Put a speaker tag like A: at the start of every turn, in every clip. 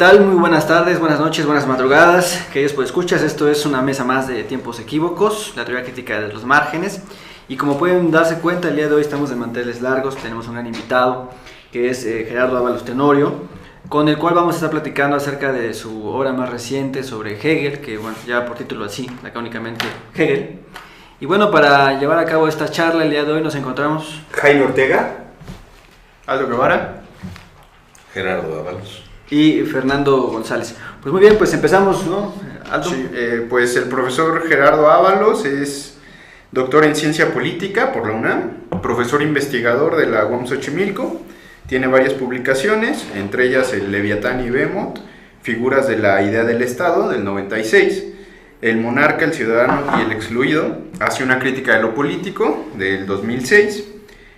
A: tal? Muy buenas tardes, buenas noches, buenas madrugadas, queridos escuchas. Esto es una mesa más de Tiempos Equívocos, la teoría crítica de los márgenes. Y como pueden darse cuenta, el día de hoy estamos de manteles largos. Tenemos un gran invitado, que es Gerardo Ábalos Tenorio, con el cual vamos a estar platicando acerca de su obra más reciente sobre Hegel, que bueno, ya por título así, lacónicamente Hegel. Y bueno, para llevar a cabo esta charla, el día de hoy nos encontramos
B: Jaime Ortega,
C: Aldo Guevara,
D: Gerardo Ábalos
A: y Fernando González. Pues muy bien, pues empezamos, ¿no, Aldo?
C: Sí, pues el profesor Gerardo Ábalos es doctor en ciencia política por la UNAM, profesor investigador de la UAM Xochimilco, tiene varias publicaciones, entre ellas el Leviatán y Behemoth, Figuras de la idea del Estado, del 96, El monarca, el ciudadano y el excluido, hace una crítica de lo político, del 2006,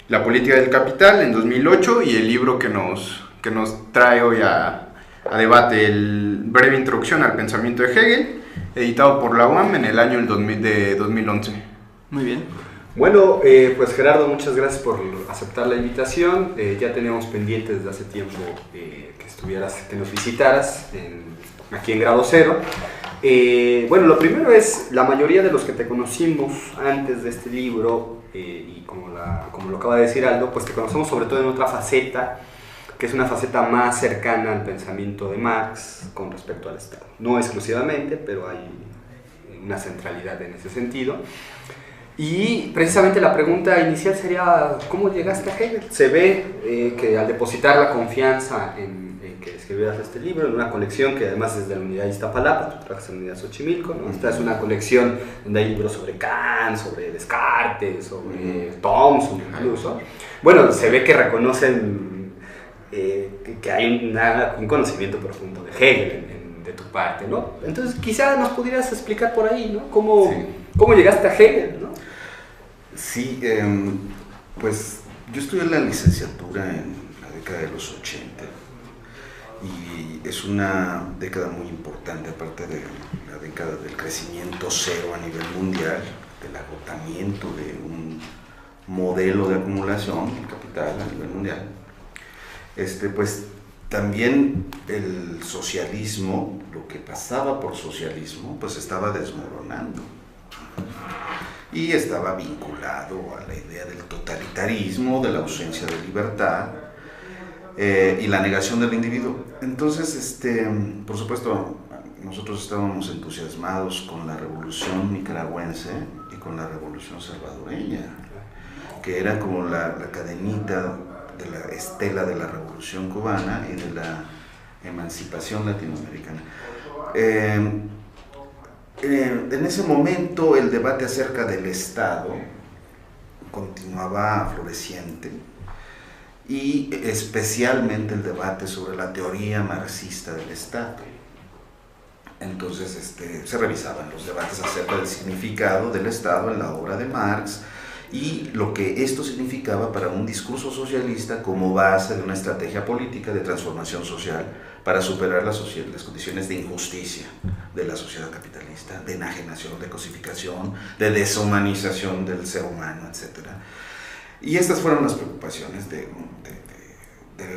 C: La política del capital, en 2008, y el libro que nos trae hoy a debate, el breve introducción al pensamiento de Hegel, editado por la UAM en el año de 2011.
A: Muy bien.
B: Bueno, pues Gerardo, muchas gracias por aceptar la invitación. Ya teníamos pendiente desde hace tiempo que nos visitaras aquí en Grado Cero. Bueno, lo primero es, la mayoría de los que te conocimos antes de este libro, y como lo acaba de decir Aldo, pues te conocemos sobre todo en otra faceta, que es una faceta más cercana al pensamiento de Marx con respecto al Estado. No exclusivamente, pero hay una centralidad en ese sentido. Y precisamente la pregunta inicial sería, ¿cómo llegaste a Hegel? Se ve que al depositar la confianza en que escribieras este libro, en una colección que además es de la unidad de Iztapalapa, tú trabajas en la unidad Xochimilco, ¿no? Esta es una colección donde hay libros sobre Kant, sobre Descartes, sobre Thomson incluso. Bueno, se ve que reconocen que hay un conocimiento profundo de Hegel de tu parte, ¿no? Entonces quizá nos pudieras explicar por ahí, ¿no? ¿Cómo llegaste a Hegel, ¿no?
D: Sí, pues yo estudié la licenciatura en la década de los 80 y es una década muy importante, aparte de la década del crecimiento cero a nivel mundial, del agotamiento de un modelo de acumulación del capital a nivel mundial. Pues también el socialismo, lo que pasaba por socialismo, pues estaba desmoronando y estaba vinculado a la idea del totalitarismo, de la ausencia de libertad y la negación del individuo. Entonces, por supuesto, nosotros estábamos entusiasmados con la revolución nicaragüense y con la revolución salvadoreña, que era como la cadenita de la estela de la revolución cubana y de la emancipación latinoamericana. En ese momento el debate acerca del Estado continuaba floreciente y especialmente el debate sobre la teoría marxista del Estado. Entonces se revisaban los debates acerca del significado del Estado en la obra de Marx y lo que esto significaba para un discurso socialista como base de una estrategia política de transformación social para superar las condiciones de injusticia de la sociedad capitalista, de enajenación, de cosificación, de deshumanización del ser humano, etc. Y estas fueron las preocupaciones de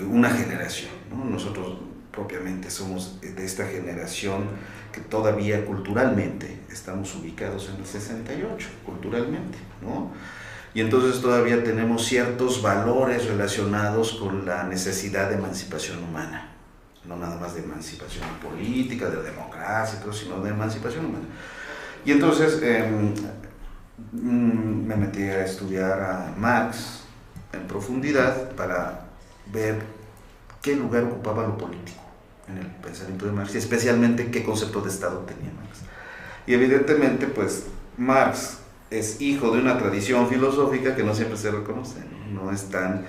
D: una generación, ¿no? Nosotros propiamente somos de esta generación que todavía culturalmente estamos ubicados en el 68, culturalmente, ¿no? Y entonces todavía tenemos ciertos valores relacionados con la necesidad de emancipación humana, no nada más de emancipación política, de democracia, sino de emancipación humana. Y entonces me metí a estudiar a Marx en profundidad para ver qué lugar ocupaba lo político en el pensamiento de Marx y especialmente qué concepto de Estado tenía Marx. Y evidentemente, pues, Marx es hijo de una tradición filosófica que no siempre se reconoce, no es tan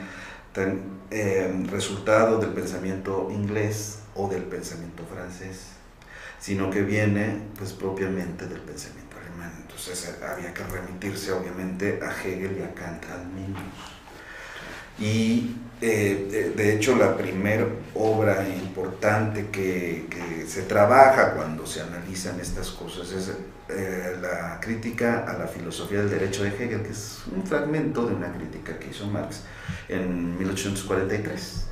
D: resultado del pensamiento inglés o del pensamiento francés, sino que viene pues propiamente del pensamiento alemán. Entonces había que remitirse obviamente a Hegel y a Kant al menos. Y de hecho la primera obra importante que se trabaja cuando se analizan estas cosas es la crítica a la filosofía del derecho de Hegel, que es un fragmento de una crítica que hizo Marx en 1843.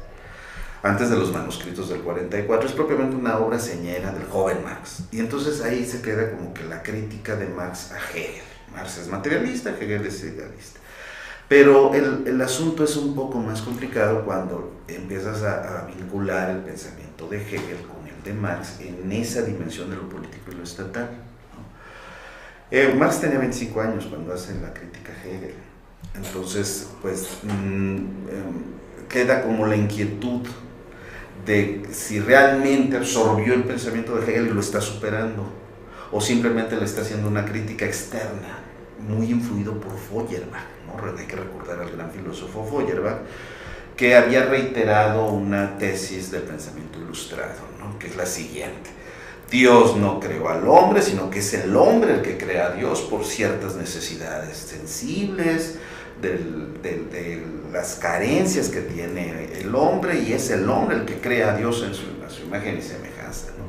D: antes de los manuscritos del 44, es propiamente una obra señera del joven Marx. Y entonces ahí se queda como que la crítica de Marx a Hegel. Marx es materialista, Hegel es idealista. Pero el asunto es un poco más complicado cuando empiezas a vincular el pensamiento de Hegel con el de Marx en esa dimensión de lo político y lo estatal, ¿no? Marx tenía 25 años cuando hace la crítica a Hegel. Entonces, pues, queda como la inquietud de si realmente absorbió el pensamiento de Hegel y lo está superando, o simplemente le está haciendo una crítica externa, muy influido por Feuerbach, ¿no? Hay que recordar al gran filósofo Feuerbach, que había reiterado una tesis del pensamiento ilustrado, ¿no? Que es la siguiente: Dios no creó al hombre, sino que es el hombre el que crea a Dios por ciertas necesidades sensibles, de las carencias que tiene el hombre, y es el hombre el que crea a Dios a su imagen y semejanza, ¿no?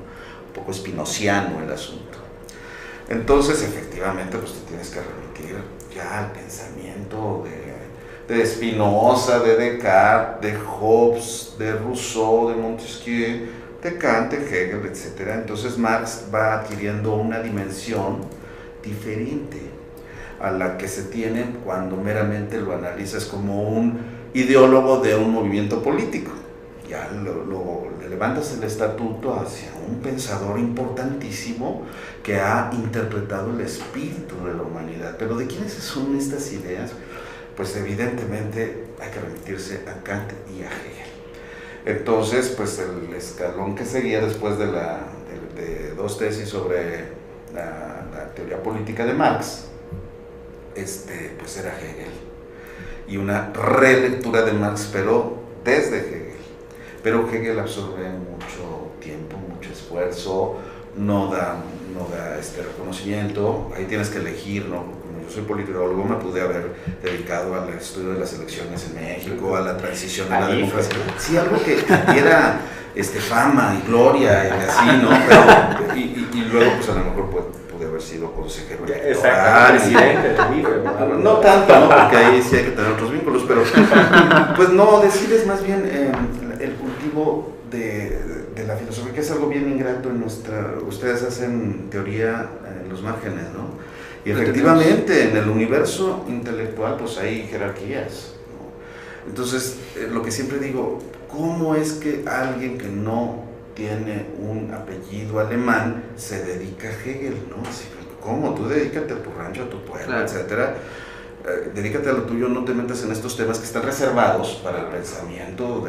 D: Un poco spinoziano el asunto. Entonces, efectivamente, pues te tienes que remitir ya al pensamiento de Spinoza, de Descartes, de Hobbes, de Rousseau, de Montesquieu, de Kant, de Hegel, etc. Entonces Marx va adquiriendo una dimensión diferente a la que se tiene cuando meramente lo analizas como un ideólogo de un movimiento político. Ya le levantas el estatuto hacia un pensador importantísimo que ha interpretado el espíritu de la humanidad. Pero ¿de quiénes son estas ideas? Pues evidentemente hay que remitirse a Kant y a Hegel. Entonces, pues el escalón que seguía después de dos tesis sobre la teoría política de Marx, pues era Hegel, y una relectura de Marx, pero desde Hegel. Pero Hegel absorbe mucho tiempo, mucho esfuerzo, no da reconocimiento. Ahí tienes que elegir, ¿no? Como yo soy politólogo, me pude haber dedicado al estudio de las elecciones en México, a la transición a la democracia. Sí, algo que diera fama y gloria y así, ¿no? Pero, y luego, pues a lo mejor pude haber sido consejero electoral, presidente del IFE, no tanto, ¿no? Porque ahí sí hay que tener otros vínculos, pero pues no, decides más bien el cultivo de la filosofía, que es algo bien ingrato en ustedes hacen teoría en los márgenes, ¿no? Y efectivamente en el universo intelectual pues hay jerarquías, ¿no? Entonces, lo que siempre digo, ¿cómo es que alguien que no tiene un apellido alemán se dedica a Hegel, ¿no? ¿Cómo? Tú dedícate a tu rancho, a tu pueblo, claro, etcétera. Dedícate a lo tuyo, no te metas en estos temas que están reservados para el pensamiento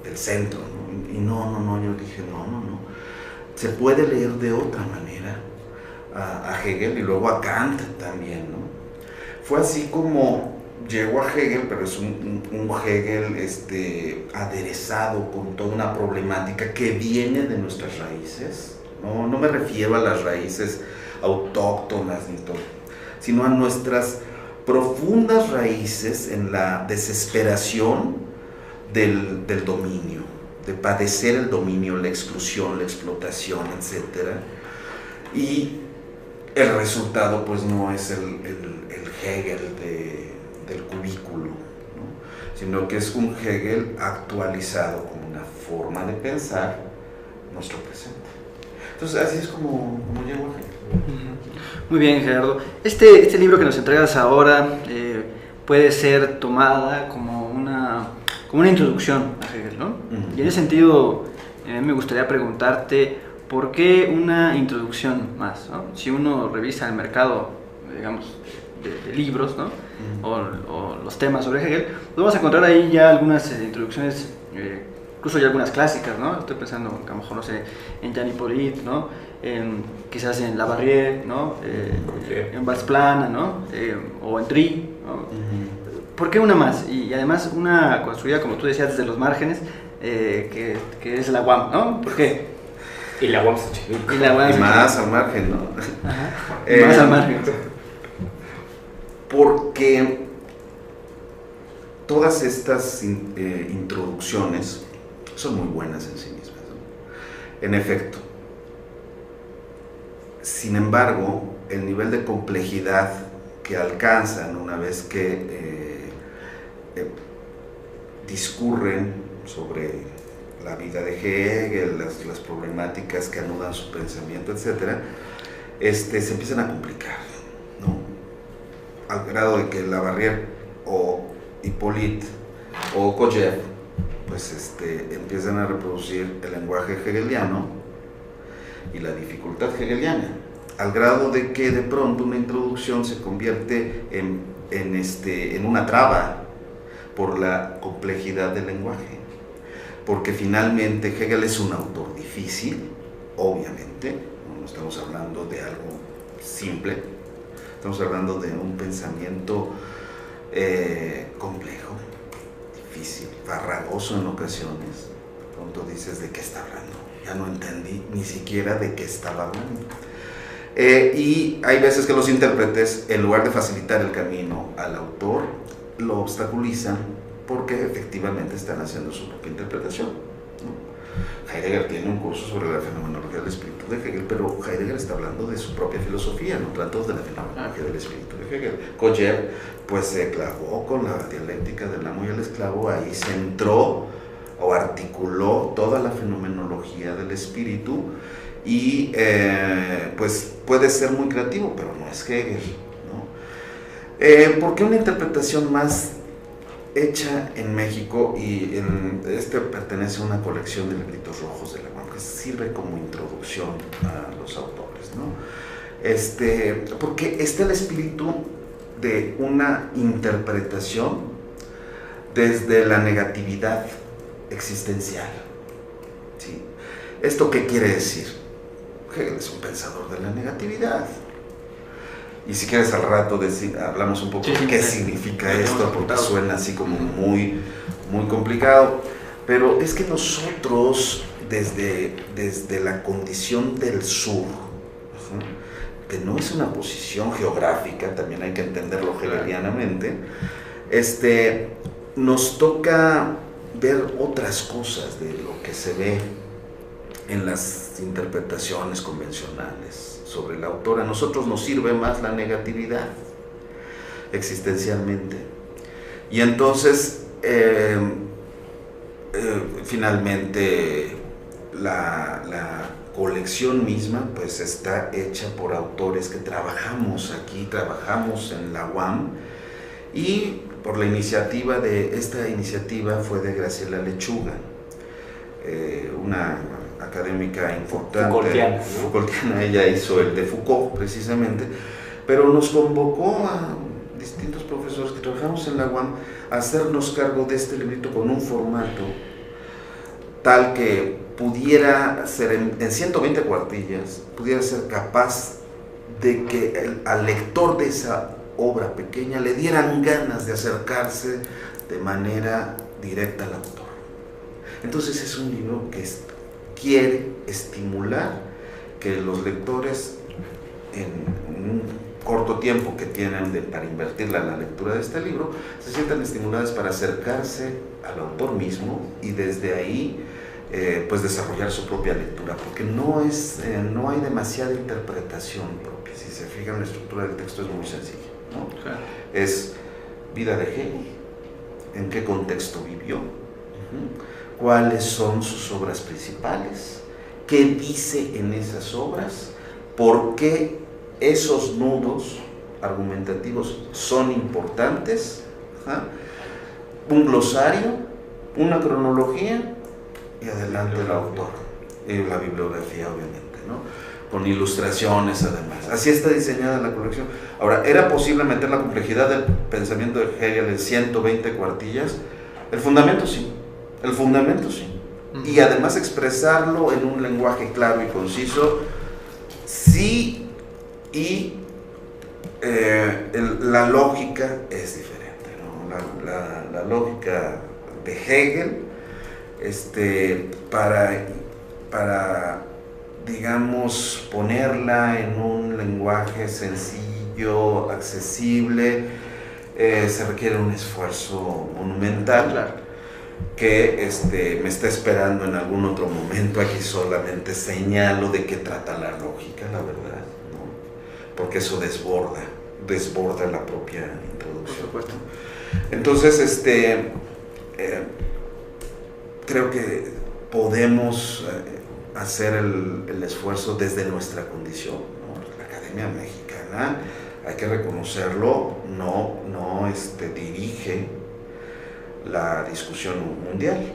D: del centro, ¿no? Y no, yo dije, no. Se puede leer de otra manera a Hegel y luego a Kant también, ¿no? Fue así como llegó a Hegel, pero es un Hegel aderezado con toda una problemática que viene de nuestras raíces. No me refiero a las raíces autóctonas ni todo, sino a nuestras profundas raíces en la desesperación del dominio, de padecer el dominio, la exclusión, la explotación, etc. Y el resultado pues no es el Hegel del cubículo, ¿no? Sino que es un Hegel actualizado como una forma de pensar nuestro presente. Entonces así es como llegó a Hegel.
A: Muy bien, Gerardo. Este libro que nos entregas ahora puede ser tomada como una introducción a Hegel, ¿no? Uh-huh. Y en ese sentido me gustaría preguntarte ¿por qué una introducción más, ¿no? Si uno revisa el mercado, digamos, de libros, ¿no? O los temas sobre Hegel, vamos a encontrar ahí ya algunas introducciones, incluso ya algunas clásicas, ¿no? Estoy pensando, a lo mejor, no sé, en Jean Hippolyte, ¿no? Quizás en Labarrière, ¿no? En Vals Plana, ¿no? O en Drie, ¿no? Uh-huh. ¿Por qué una más? Y además una construida, como tú decías, desde los márgenes, que es la UAM, ¿no? ¿Por qué?
B: Y la UAM Xochimilco.
D: Y más al margen, ¿no?
A: Ajá. Más al margen.
D: Porque todas estas introducciones son muy buenas en sí mismas, ¿no? En efecto. Sin embargo, el nivel de complejidad que alcanzan una vez que discurren sobre la vida de Hegel, las problemáticas que anudan su pensamiento, etc., se empiezan a complicar, ¿no? Al grado de que Labarrière o Hippolyte o Kojève pues empiezan a reproducir el lenguaje hegeliano y la dificultad hegeliana, al grado de que de pronto una introducción se convierte en una traba por la complejidad del lenguaje, porque finalmente Hegel es un autor difícil, obviamente, no estamos hablando de algo simple, estamos hablando de un pensamiento complejo, difícil, farragoso en ocasiones. De pronto dices, ¿de qué está hablando? Ya no entendí ni siquiera de qué estaba hablando. Y hay veces que los intérpretes, en lugar de facilitar el camino al autor, lo obstaculizan porque efectivamente están haciendo su propia interpretación, ¿no? Heidegger tiene un curso sobre la fenomenología del espíritu de Hegel, pero Heidegger está hablando de su propia filosofía, no trató de la fenomenología del espíritu de Hegel. Kojève pues se clavó con la dialéctica del amo y el esclavo, ahí centró o articuló toda la fenomenología del espíritu y pues puede ser muy creativo, pero no es Hegel, ¿no? ¿Por qué una interpretación más hecha en México? Y pertenece a una colección de libritos rojos de la UAM que sirve como introducción a los autores, ¿no? Porque está el espíritu de una interpretación desde la negatividad existencial, ¿sí? ¿Esto qué quiere decir? Hegel es un pensador de la negatividad. Y si quieres al rato hablamos un poco de qué significa esto, porque suena así como muy, muy complicado. Pero es que nosotros, desde la condición del sur, que no es una posición geográfica, también hay que entenderlo hegelianamente, nos toca ver otras cosas de lo que se ve en las interpretaciones convencionales sobre el autor. A nosotros nos sirve más la negatividad existencialmente. Y entonces, finalmente, la colección misma pues está hecha por autores que trabajamos aquí, trabajamos en la UAM, y por la iniciativa esta iniciativa fue de Graciela Lechuga, una académica importante, Foucaultiana. Ella hizo el de Foucault precisamente, pero nos convocó a distintos profesores que trabajamos en la UAM a hacernos cargo de este librito con un formato tal que pudiera ser en 120 cuartillas, pudiera ser capaz de que al lector de esa obra pequeña le dieran ganas de acercarse de manera directa al autor. Entonces es un libro que quiere estimular que los lectores, en un corto tiempo que tienen para invertirla en la lectura de este libro, se sientan estimulados para acercarse al autor mismo y desde ahí pues desarrollar su propia lectura, porque no hay demasiada interpretación propia. Si se fijan, la estructura del texto es muy sencilla, ¿no? Claro. Es vida de Hegel, en qué contexto vivió, cuáles son sus obras principales, qué dice en esas obras, por qué esos nudos argumentativos son importantes, un glosario, una cronología y adelante el autor, y la bibliografía obviamente, ¿no? Con ilustraciones además. Así está diseñada la colección. Ahora, ¿era posible meter la complejidad del pensamiento de Hegel en 120 cuartillas? El fundamento sí. Y además expresarlo en un lenguaje claro y conciso, sí, y la lógica es diferente, ¿no? La lógica de Hegel, para digamos, ponerla en un lenguaje sencillo, accesible, se requiere un esfuerzo monumental. Claro. Que me está esperando en algún otro momento. Aquí solamente señalo de qué trata la lógica, la verdad, ¿no? Porque eso desborda la propia introducción. Por supuesto. Entonces, creo que podemos hacer el esfuerzo desde nuestra condición, ¿no? La Academia Mexicana, hay que reconocerlo, no dirige la discusión mundial,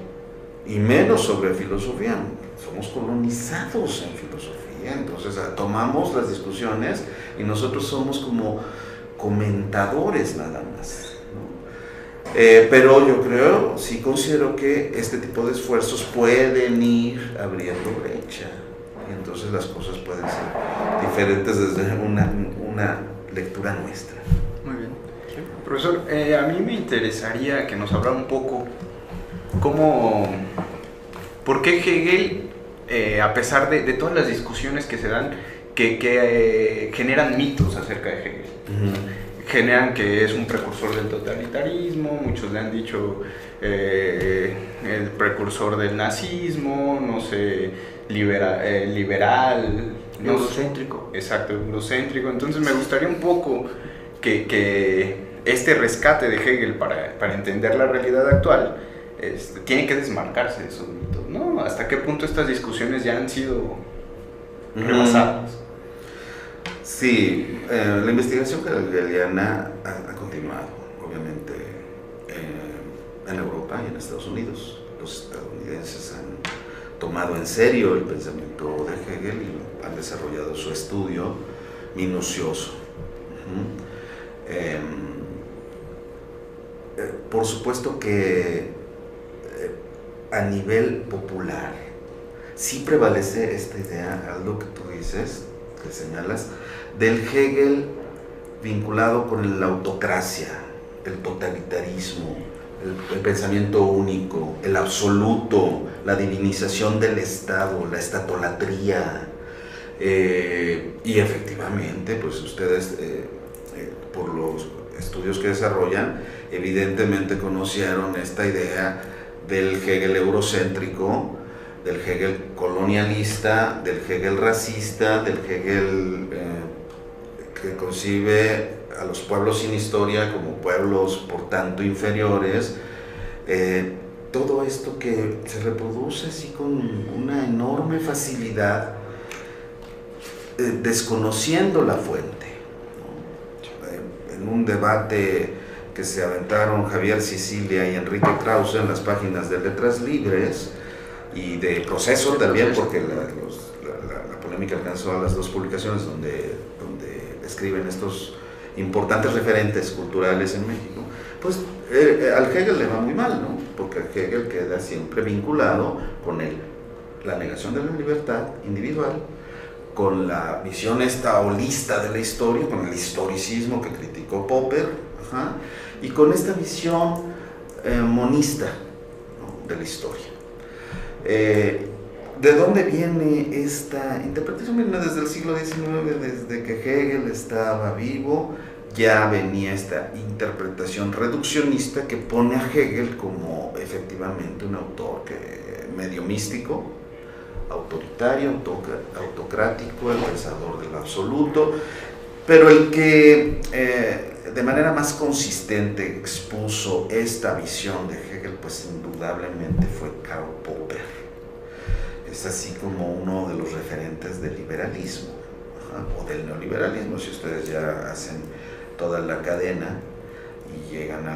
D: y menos sobre filosofía. Somos colonizados en filosofía, entonces tomamos las discusiones y nosotros somos como comentadores nada más, ¿no? Pero yo creo, sí considero que este tipo de esfuerzos pueden ir abriendo brecha, y entonces las cosas pueden ser diferentes desde una lectura nuestra.
C: Muy bien. Profesor, a mí me interesaría que nos hablara un poco por qué Hegel, a pesar de todas las discusiones que se dan, que generan mitos acerca de Hegel. Generan que es un precursor del totalitarismo, muchos le han dicho el precursor del nazismo, no sé, liberal,
A: eurocéntrico.
C: Exacto, eurocéntrico. Entonces me gustaría un poco que este rescate de Hegel para entender la realidad actual tiene que desmarcarse de esos mitos, ¿no? ¿Hasta qué punto estas discusiones ya han sido rebasadas?
D: Sí, la investigación hegeliana ha continuado, obviamente, en Europa y en Estados Unidos. Los estadounidenses han tomado en serio el pensamiento de Hegel y han desarrollado su estudio minucioso. Por supuesto que a nivel popular sí prevalece esta idea, algo que tú dices, que señalas, del Hegel vinculado con la autocracia, el totalitarismo, el pensamiento único, el absoluto, la divinización del Estado, la estatolatría. Y efectivamente, pues ustedes, por los estudios que desarrollan, evidentemente conocieron esta idea del Hegel eurocéntrico, del Hegel colonialista, del Hegel racista, del Hegel que concibe a los pueblos sin historia como pueblos por tanto inferiores. Todo esto que se reproduce así con una enorme facilidad, desconociendo la fuente, ¿no? En un debate que se aventaron Javier Sicilia y Enrique Krause en las páginas de Letras Libres y de Proceso también, porque la polémica alcanzó a las dos publicaciones donde escriben estos importantes referentes culturales en México, pues al Hegel le va muy mal, ¿no? Porque Hegel queda siempre vinculado con la negación de la libertad individual, con la visión esta holista de la historia, con el historicismo que criticó Popper, y con esta visión monista, ¿no?, de la historia. ¿De dónde viene esta interpretación? Viene desde el siglo XIX, desde que Hegel estaba vivo, ya venía esta interpretación reduccionista que pone a Hegel como efectivamente un autor medio místico, autoritario, autocrático, el pensador del absoluto, pero el que de manera más consistente expuso esta visión de Hegel, pues indudablemente fue Karl Popper. Es así como uno de los referentes del liberalismo, o del neoliberalismo, si ustedes ya hacen toda la cadena y llegan a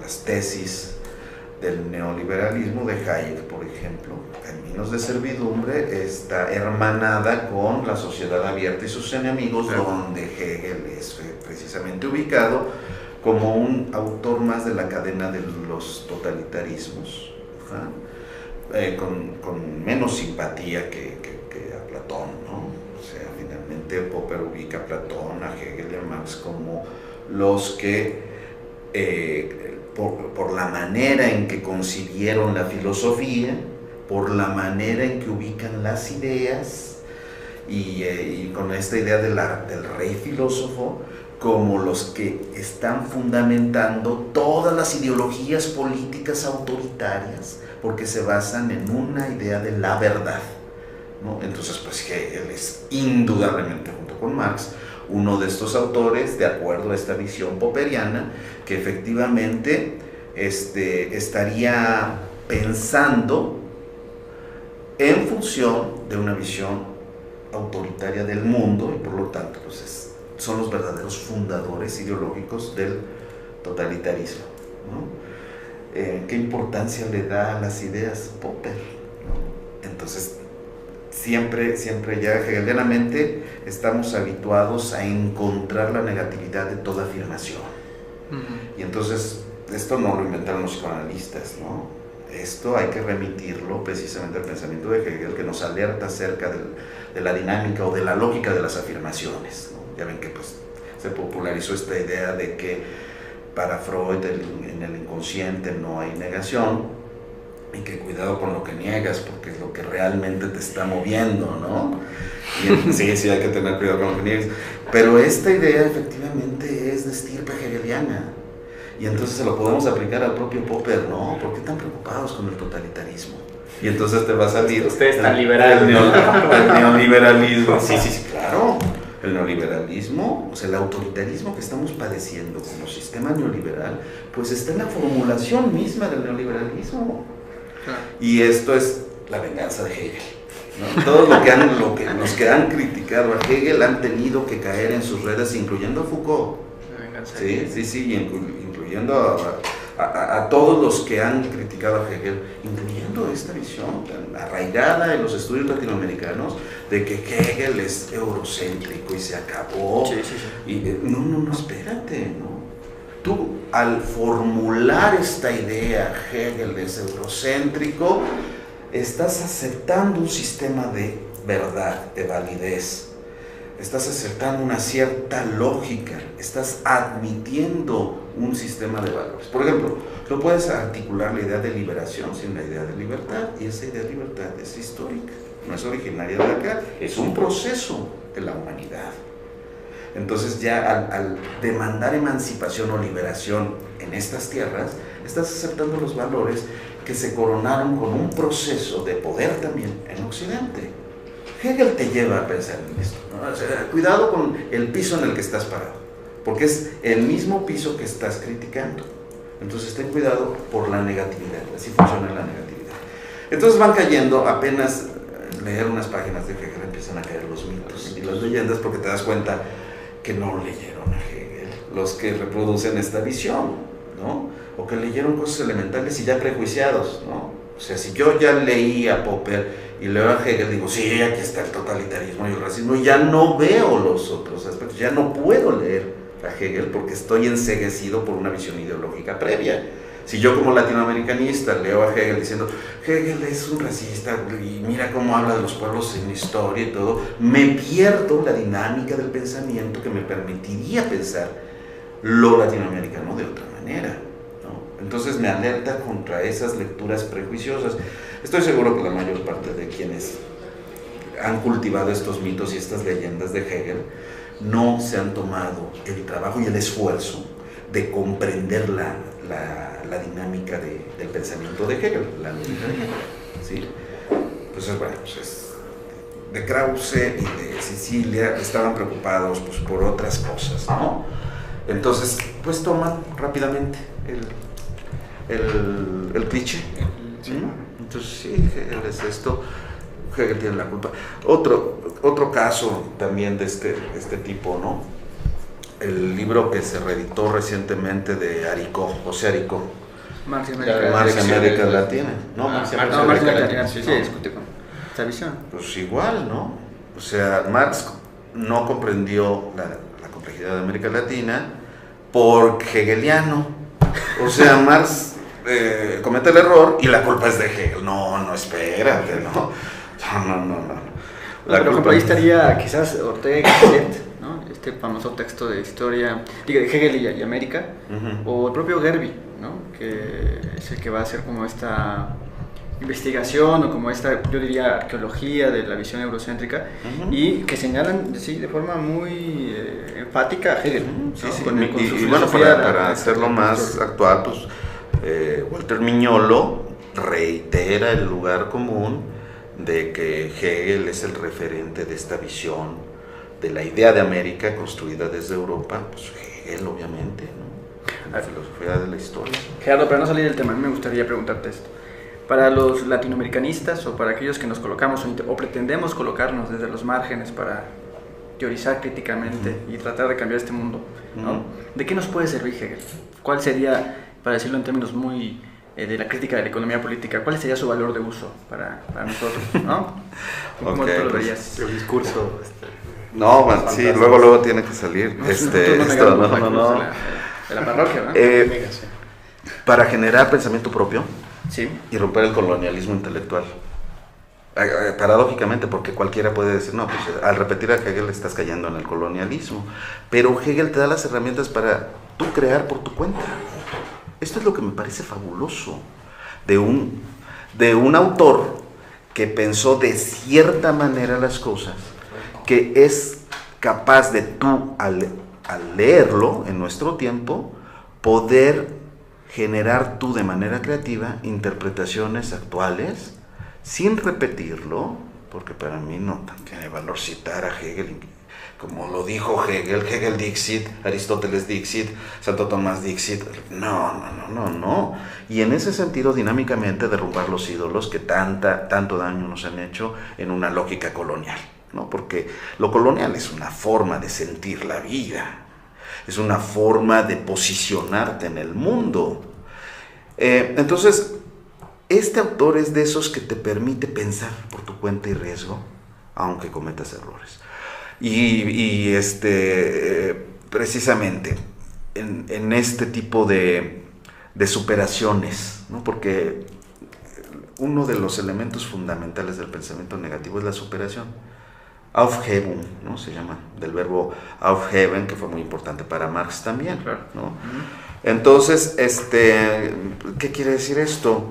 D: las tesis del neoliberalismo de Hayek, por ejemplo. Caminos de servidumbre está hermanada con La sociedad abierta y sus enemigos, claro, donde Hegel es precisamente ubicado como un autor más de la cadena de los totalitarismos, con menos simpatía que a Platón, ¿no? O sea, finalmente Popper ubica a Platón, a Hegel y a Marx como los que por la manera en que concibieron la filosofía, por la manera en que ubican las ideas y con esta idea del rey filósofo, como los que están fundamentando todas las ideologías políticas autoritarias, porque se basan en una idea de la verdad, ¿no? Entonces, pues Hegel es indudablemente, junto con Marx, uno de estos autores, de acuerdo a esta visión popperiana, que efectivamente estaría pensando en función de una visión autoritaria del mundo, y por lo tanto pues son los verdaderos fundadores ideológicos del totalitarismo, ¿no? ¿Qué importancia le da a las ideas Popper, ¿no? Entonces siempre ya hegelianamente estamos habituados a encontrar la negatividad de toda afirmación. Y entonces esto no lo inventaron los psicoanalistas, ¿no? Esto hay que remitirlo precisamente al pensamiento de Hegel, que nos alerta acerca de la dinámica o de la lógica de las afirmaciones, ¿no? Ya ven que pues, se popularizó esta idea de que para Freud en el inconsciente no hay negación, y que cuidado con lo que niegas porque es lo que realmente te está moviendo, ¿no? Y sí, hay que tener cuidado con lo que niegas. Pero esta idea efectivamente es de estirpe hegeliana. Y entonces se lo podemos aplicar al propio Popper, ¿no? ¿Por qué están preocupados con el totalitarismo? Y entonces te va a salir...
A: Ustedes están liberales.
D: El neoliberalismo. Sí, claro. El neoliberalismo, o sea, el autoritarismo que estamos padeciendo como sistema neoliberal, pues está en la formulación misma del neoliberalismo. Y esto es la venganza de Hegel, ¿no? Todos los que han criticado a Hegel han tenido que caer en sus redes, incluyendo a Foucault. Sí, incluyendo a todos los que han criticado a Hegel, incluyendo esta visión tan arraigada en los estudios latinoamericanos de que Hegel es eurocéntrico y se acabó. Y no, espérate, ¿no? Tú, al formular esta idea, Hegel es eurocéntrico, estás aceptando un sistema de verdad, de validez. Estás aceptando una cierta lógica, estás admitiendo un sistema de valores. Por ejemplo, no puedes articular la idea de liberación sin la idea de libertad, y esa idea de libertad es histórica, no es originaria de acá, es un proceso de la humanidad. Entonces ya al demandar emancipación o liberación en estas tierras, estás aceptando los valores que se coronaron con un proceso de poder también en Occidente. Hegel te lleva a pensar en esto, ¿no? O sea, cuidado con el piso en el que estás parado, porque es el mismo piso que estás criticando. Entonces ten cuidado por la negatividad, así funciona la negatividad. Entonces van cayendo, apenas leer unas páginas de Hegel empiezan a caer los mitos y las leyendas, porque te das cuenta que no leyeron a Hegel los que reproducen esta visión, ¿no? O que leyeron cosas elementales y ya prejuiciados, ¿no? O sea, si yo ya leí a Popper y leo a Hegel, digo, sí, aquí está el totalitarismo y el racismo, y ya no veo los otros aspectos, ya no puedo leer a Hegel porque estoy enceguecido por una visión ideológica previa. Si yo como latinoamericanista leo a Hegel diciendo, Hegel es un racista y mira cómo habla de los pueblos en historia y todo, me pierdo la dinámica del pensamiento que me permitiría pensar lo latinoamericano de otra manera, ¿no? Entonces me alerta contra esas lecturas prejuiciosas. Estoy seguro que la mayor parte de quienes han cultivado estos mitos y estas leyendas de Hegel no se han tomado el trabajo y el esfuerzo de comprender la dinámica del pensamiento de Hegel, la lógica de Hegel, ¿sí? Entonces, bueno, pues de Krause y de Sicilia estaban preocupados pues, por otras cosas, ¿no? Entonces, pues toman rápidamente el cliché. ¿Sí? Entonces, sí, Hegel es esto, Hegel tiene la culpa. Otro caso también de este tipo, ¿no? El libro que se reeditó recientemente de Aricó, José Aricó.
A: Marx y
D: América Latina. No, Marx y América Latina.
A: Sí, discute con esta visión.
D: Pues igual, ¿no? O sea, Marx no comprendió la complejidad de América Latina por hegeliano. O sea, Marx comete el error y la culpa es de Hegel. No, espérate, no.
A: Por ejemplo, ahí estaría quizás Ortega y Gasset, ¿no? Este famoso texto de historia, de Hegel y América, o el propio Gerbi, ¿no? Que es el que va a hacer como esta investigación o como esta, yo diría, arqueología de la visión eurocéntrica, y que señalan, sí, de forma muy enfática a Hegel, ¿no?
D: Sí. Y bueno, para hacerlo más actual, pues Walter Miñolo reitera el lugar común de que Hegel es el referente de esta visión de la idea de América construida desde Europa. Pues Hegel, obviamente, ¿no? La filosofía de la historia.
A: Gerardo, para no salir del tema, a mí me gustaría preguntarte esto. Para los latinoamericanistas o para aquellos que nos colocamos o pretendemos colocarnos desde los márgenes para teorizar críticamente y tratar de cambiar este mundo, ¿no? ¿De qué nos puede servir Hegel? ¿Cuál sería, para decirlo en términos muy de la crítica de la economía política, cuál sería su valor de uso para nosotros, ¿no? ¿Cómo tú lo verías?
B: El discurso...
D: No, bueno, sí, luego tiene que salir.
A: No,
D: No.
A: De la parroquia, ¿no?
D: Para generar pensamiento propio
A: Sí.
D: y romper el colonialismo intelectual. Paradójicamente, porque cualquiera puede decir, no, pues al repetir a Hegel estás cayendo en el colonialismo. Pero Hegel te da las herramientas para tú crear por tu cuenta. Esto es lo que me parece fabuloso de un autor que pensó de cierta manera las cosas, que es capaz de tú, al leerlo en nuestro tiempo, poder generar tú de manera creativa interpretaciones actuales sin repetirlo, porque para mí no tiene valor citar a Hegel, como lo dijo Hegel Dixit, Aristóteles Dixit, Santo Tomás Dixit, no. Y en ese sentido, dinámicamente, derrumbar los ídolos que tanto daño nos han hecho en una lógica colonial, ¿no? Porque lo colonial es una forma de sentir la vida, es una forma de posicionarte en el mundo. Entonces, este autor es de esos que te permite pensar por tu cuenta y riesgo, aunque cometas errores. Y precisamente en este tipo de superaciones, ¿no? Porque uno de los elementos fundamentales del pensamiento negativo es la superación. Aufhebung, ¿no? Se llama, del verbo aufheben, que fue muy importante para Marx también, ¿no? Entonces, ¿qué quiere decir esto?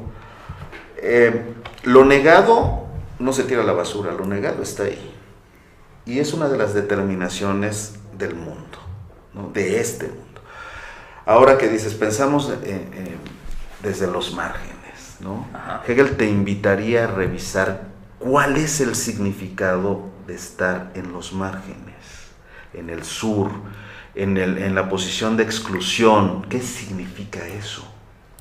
D: Lo negado no se tira a la basura, lo negado está ahí. Y es una de las determinaciones del mundo, ¿no? De este mundo. Ahora que dices, pensamos desde los márgenes, ¿no? Hegel te invitaría a revisar cuál es el significado de estar en los márgenes, en el sur, en la posición de exclusión. ¿Qué significa eso?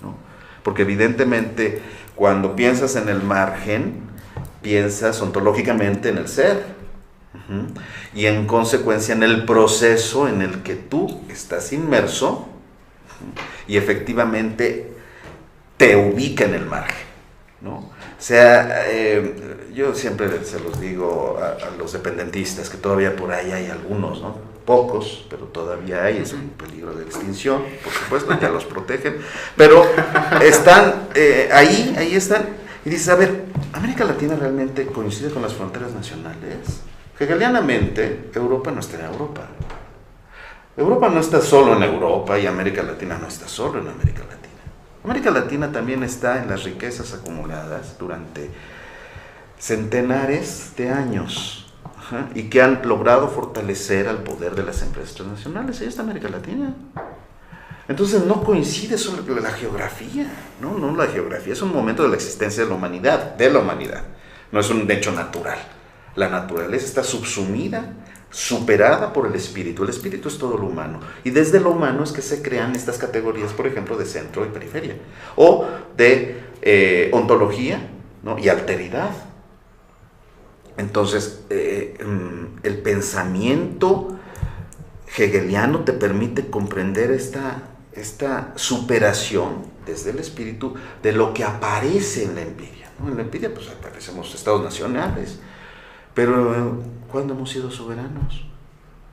D: ¿No? Porque evidentemente cuando piensas en el margen, piensas ontológicamente en el ser. Y en consecuencia en el proceso en el que tú estás inmerso y efectivamente te ubica en el margen, ¿no? O sea, yo siempre se los digo a los dependentistas, que todavía por ahí hay algunos, ¿no? Pocos, pero todavía hay, es un peligro de extinción, por supuesto, ya los protegen, pero están, ahí están, y dices, a ver, ¿América Latina realmente coincide con las fronteras nacionales? Hegelianamente, Europa no está en Europa. Europa no está solo en Europa y América Latina no está solo en América Latina. América Latina también está en las riquezas acumuladas durante centenares de años, y que han logrado fortalecer al poder de las empresas transnacionales. Ahí está América Latina. Entonces no coincide solo con la geografía, no, la geografía es un momento de la existencia de la humanidad, no es un hecho natural. La naturaleza está subsumida, superada por el espíritu es todo lo humano, y desde lo humano es que se crean estas categorías, por ejemplo, de centro y periferia, o de ontología, ¿no? Y alteridad. Entonces, el pensamiento hegeliano te permite comprender esta superación desde el espíritu de lo que aparece en la empiria, ¿no? En la empiria pues aparecemos estados nacionales, pero ¿cuándo hemos sido soberanos?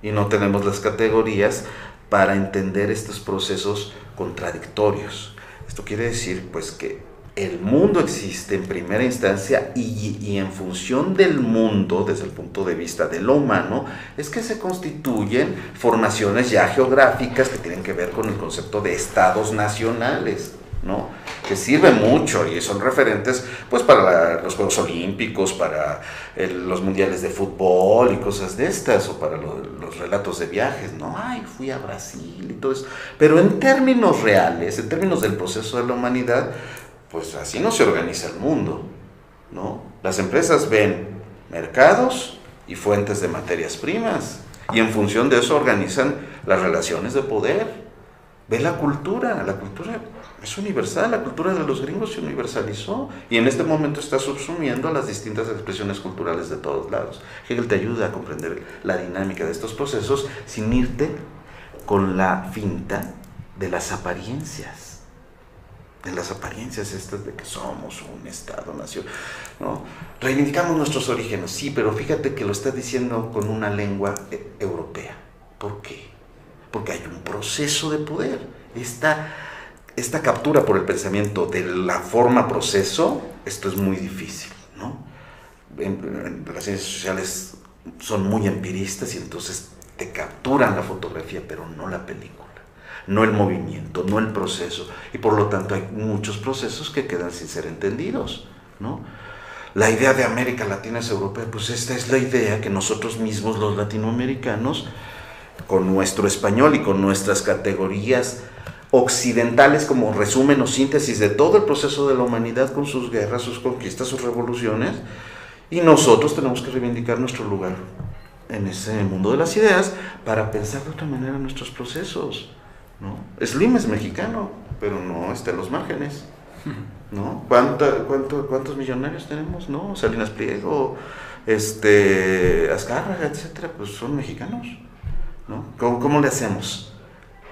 D: Y no tenemos las categorías para entender estos procesos contradictorios. Esto quiere decir pues que el mundo existe en primera instancia y en función del mundo, desde el punto de vista de lo humano, es que se constituyen formaciones ya geográficas que tienen que ver con el concepto de estados nacionales, ¿no? Que sirven mucho y son referentes pues para los Juegos Olímpicos, para los mundiales de fútbol y cosas de estas, o para los relatos de viajes, ¿no? Ay, fui a Brasil y todo eso. Pero en términos reales, en términos del proceso de la humanidad, pues así no se organiza el mundo, ¿no? Las empresas ven mercados y fuentes de materias primas y en función de eso organizan las relaciones de poder. Ve la cultura es universal, la cultura de los gringos se universalizó y en este momento está subsumiendo a las distintas expresiones culturales de todos lados. Hegel te ayuda a comprender la dinámica de estos procesos sin irte con la finta de las apariencias estas de que somos un Estado-nación, ¿no? Reivindicamos nuestros orígenes, sí, pero fíjate que lo está diciendo con una lengua europea. ¿Por qué? Porque hay un proceso de poder. Esta captura por el pensamiento de la forma proceso, esto es muy difícil, ¿no? Las ciencias sociales son muy empiristas y entonces te capturan la fotografía, pero no la película, no el movimiento, no el proceso, y por lo tanto hay muchos procesos que quedan sin ser entendidos, ¿no? La idea de América Latina es europea, pues esta es la idea que nosotros mismos los latinoamericanos, con nuestro español y con nuestras categorías occidentales como resumen o síntesis de todo el proceso de la humanidad con sus guerras, sus conquistas, sus revoluciones, y nosotros tenemos que reivindicar nuestro lugar en ese mundo de las ideas para pensar de otra manera nuestros procesos, ¿no? Slim es mexicano, pero no está en los márgenes, ¿no? ¿Cuántos millonarios tenemos? ¿No? Salinas Pliego, Azcárraga, etcétera, pues son mexicanos, ¿no? ¿Cómo le hacemos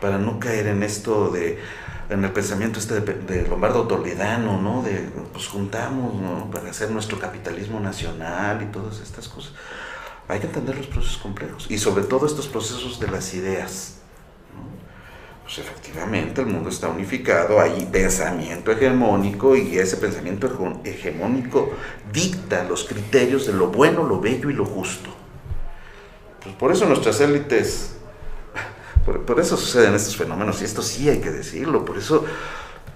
D: para no caer en esto en el pensamiento de Lombardo Toledano, ¿no? De pues juntamos, ¿no? Para hacer nuestro capitalismo nacional y todas estas cosas. Hay que entender los procesos complejos y sobre todo estos procesos de las ideas, ¿no? Pues efectivamente el mundo está unificado, hay pensamiento hegemónico y ese pensamiento hegemónico dicta los criterios de lo bueno, lo bello y lo justo. Pues por eso nuestras élites, por eso suceden estos fenómenos, y esto sí hay que decirlo, por eso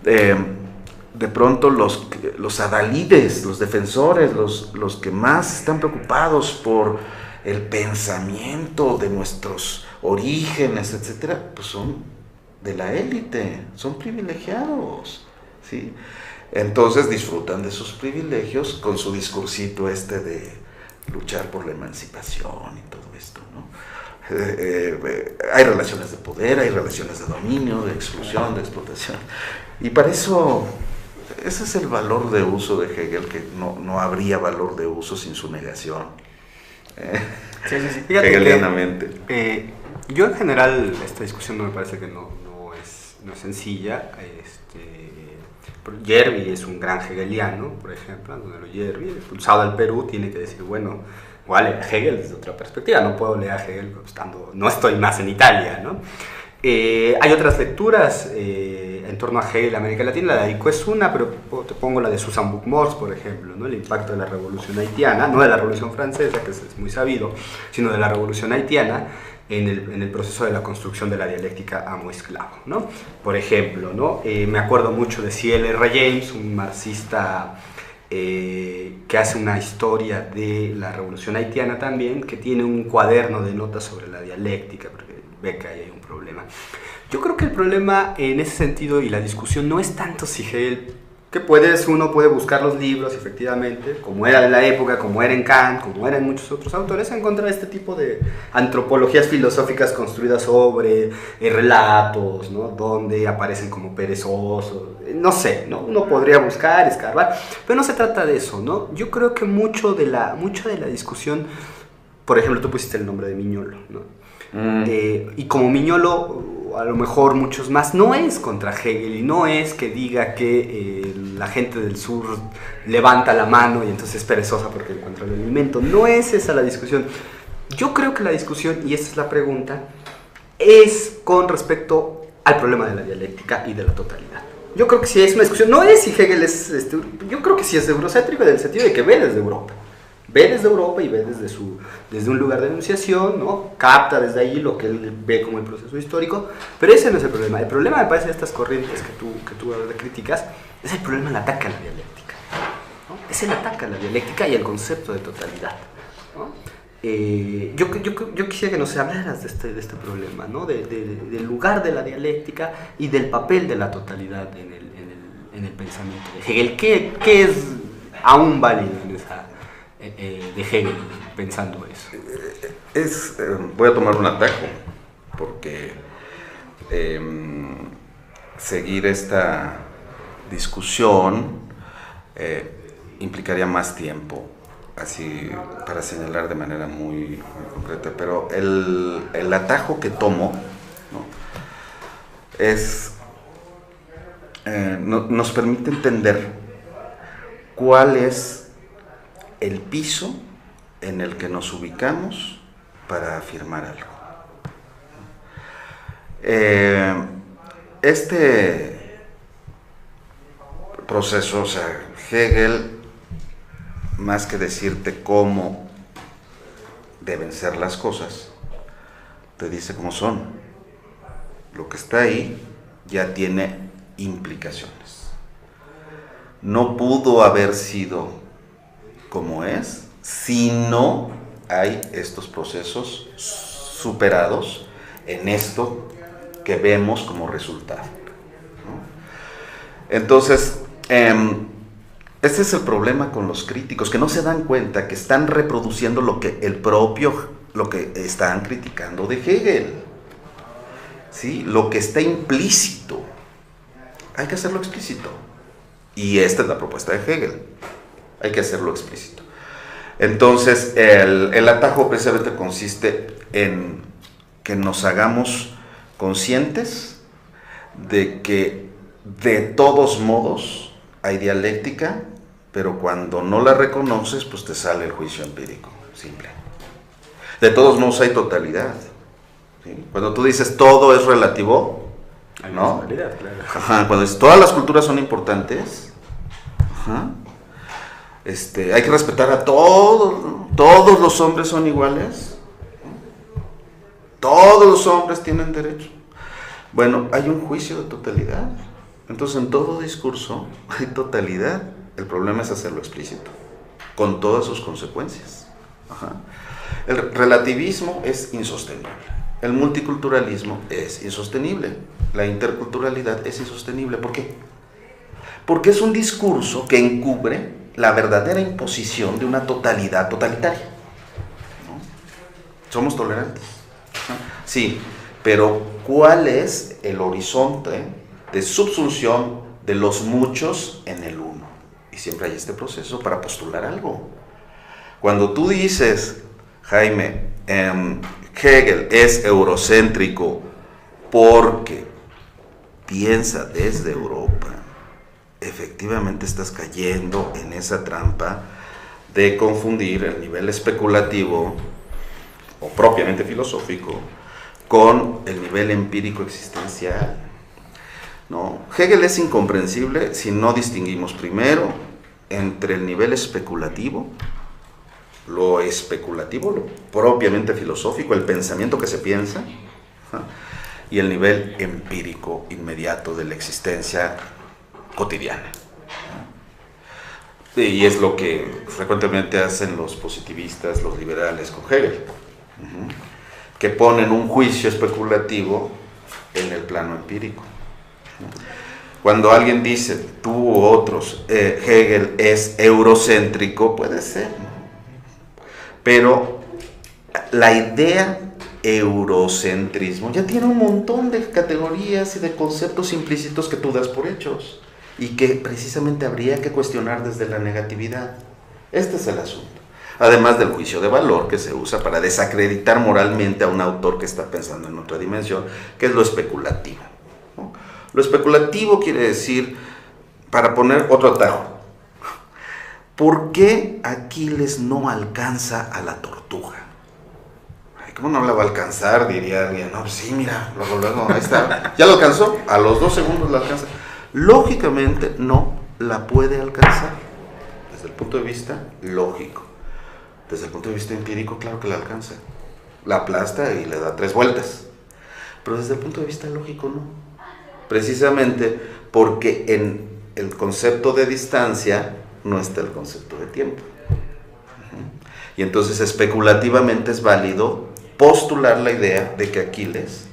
D: de pronto los adalides, los defensores, los que más están preocupados por el pensamiento de nuestros orígenes, etcétera, pues son de la élite, son privilegiados, ¿sí? Entonces disfrutan de sus privilegios con su discursito de luchar por la emancipación y todo esto, ¿no? Hay relaciones de poder, hay relaciones de dominio, de exclusión, de explotación. Y para eso, ese es el valor de uso de Hegel, que no habría valor de uso sin su negación.
B: Sí. Fíjate
D: hegelianamente.
B: Yo en general, esta discusión no me parece que no es sencilla. Yerby es un gran hegeliano, por ejemplo, Antonio Yerby, expulsado del Perú, tiene que decir, bueno, igual Hegel desde otra perspectiva, no puedo leer a Hegel no estoy más en Italia, ¿no? Hay otras lecturas en torno a Hegel, América Latina, la de Arico es una, pero te pongo la de Susan Buck-Morss, por ejemplo, ¿no? El impacto de la Revolución Haitiana, no de la Revolución Francesa, que es muy sabido, sino de la Revolución Haitiana, en el proceso de la construcción de la dialéctica amo-esclavo, ¿no? Por ejemplo, ¿no? Me acuerdo mucho de C.L.R. James, un marxista que hace una historia de la Revolución Haitiana también, que tiene un cuaderno de notas sobre la dialéctica, porque ve que ahí hay un problema. Yo creo que el problema en ese sentido y la discusión no es tanto si Hegel, que uno puede buscar los libros, efectivamente, como era de la época, como era en Kant, como era en muchos otros autores, encontrar este tipo de antropologías filosóficas construidas sobre relatos, ¿no? Donde aparecen como perezosos, no sé, ¿no? Uno podría buscar, escarbar, pero no se trata de eso, ¿no? Yo creo que mucha de la discusión, por ejemplo, tú pusiste el nombre de Miñolo, ¿no? Y como Miñolo, a lo mejor muchos más, no es contra Hegel y no es que diga que la gente del sur levanta la mano y entonces es perezosa porque encuentra el alimento. No es esa la discusión. Yo creo que la discusión, y esta es la pregunta, es con respecto al problema de la dialéctica y de la totalidad. Yo creo que si es una discusión, no es si Hegel es, yo creo que sí es eurocéntrico en el sentido de que ve desde Europa. Ve desde Europa y ve desde un lugar de enunciación, ¿no? Capta desde ahí lo que él ve como el proceso histórico, pero ese no es el problema. El problema, me parece, de estas corrientes que tú criticas, es el problema del ataque a la dialéctica, ¿no? Es el ataque a la dialéctica y al concepto de totalidad, ¿no? Yo quisiera que nos hablaras de este problema, ¿no? Del lugar de la dialéctica y del papel de la totalidad en el pensamiento de Hegel. ¿Qué es aún válido en esa... de Hegel pensando eso?
D: Voy a tomar un atajo porque seguir esta discusión implicaría más tiempo, así para señalar de manera muy concreta, pero el atajo que tomo, ¿no?, nos permite entender cuál es el piso en el que nos ubicamos para afirmar algo. Este proceso, o sea, Hegel, más que decirte cómo deben ser las cosas, te dice cómo son. Lo que está ahí ya tiene implicaciones. No pudo haber sido como es si no hay estos procesos superados en esto que vemos como resultado, ¿no? Entonces, este es el problema con los críticos, que no se dan cuenta que están reproduciendo lo que están criticando de Hegel, ¿sí? Lo que está implícito, hay que hacerlo explícito. Y esta es la propuesta de Hegel, hay que hacerlo explícito. Entonces, el atajo precisamente consiste en que nos hagamos conscientes de que de todos modos hay dialéctica, pero cuando no la reconoces, pues te sale el juicio empírico, simple. De todos modos hay totalidad, ¿sí? Cuando tú dices todo es relativo,
B: Hay
D: ¿no?
B: personalidad, claro.
D: Ajá, cuando dices todas las culturas son importantes, ajá, hay que respetar a todos, ¿no? Todos los hombres son iguales, ¿no? Todos los hombres tienen derecho. Bueno, hay un juicio de totalidad. Entonces, en todo discurso hay totalidad. El problema es hacerlo explícito, con todas sus consecuencias. Ajá. El relativismo es insostenible. El multiculturalismo es insostenible. La interculturalidad es insostenible. ¿Por qué? Porque es un discurso que encubre la verdadera imposición de una totalidad totalitaria, ¿no? Somos tolerantes, ¿no? Sí, pero ¿cuál es el horizonte de subsunción de los muchos en el uno? Y siempre hay este proceso para postular algo. Cuando tú dices, Jaime, Hegel es eurocéntrico porque piensa desde Europa, efectivamente estás cayendo en esa trampa de confundir el nivel especulativo o propiamente filosófico con el nivel empírico existencial. No, Hegel es incomprensible si no distinguimos primero entre el nivel especulativo, lo propiamente filosófico, el pensamiento que se piensa, ¿ja?, y el nivel empírico inmediato de la existencia cotidiana. Y es lo que frecuentemente hacen los positivistas, los liberales con Hegel, que ponen un juicio especulativo en el plano empírico. Cuando alguien dice, tú u otros, Hegel es eurocéntrico, puede ser, ¿no? Pero la idea eurocentrismo ya tiene un montón de categorías y de conceptos implícitos que tú das por hechos y que precisamente habría que cuestionar desde la negatividad. Este es el asunto. Además del juicio de valor que se usa para desacreditar moralmente a un autor que está pensando en otra dimensión, que es lo especulativo, ¿no? Lo especulativo quiere decir, para poner otro atajo, ¿por qué Aquiles no alcanza a la tortuga? Ay, ¿cómo no la va a alcanzar? Diría alguien. No, pues sí, mira, luego, ahí está. ¿Ya lo alcanzó? A los 2 segundos la alcanza. Lógicamente no la puede alcanzar, desde el punto de vista lógico. Desde el punto de vista empírico, claro que la alcanza. La aplasta y le da 3 vueltas. Pero desde el punto de vista lógico, no. Precisamente porque en el concepto de distancia no está el concepto de tiempo. Y entonces especulativamente es válido postular la idea de que Aquiles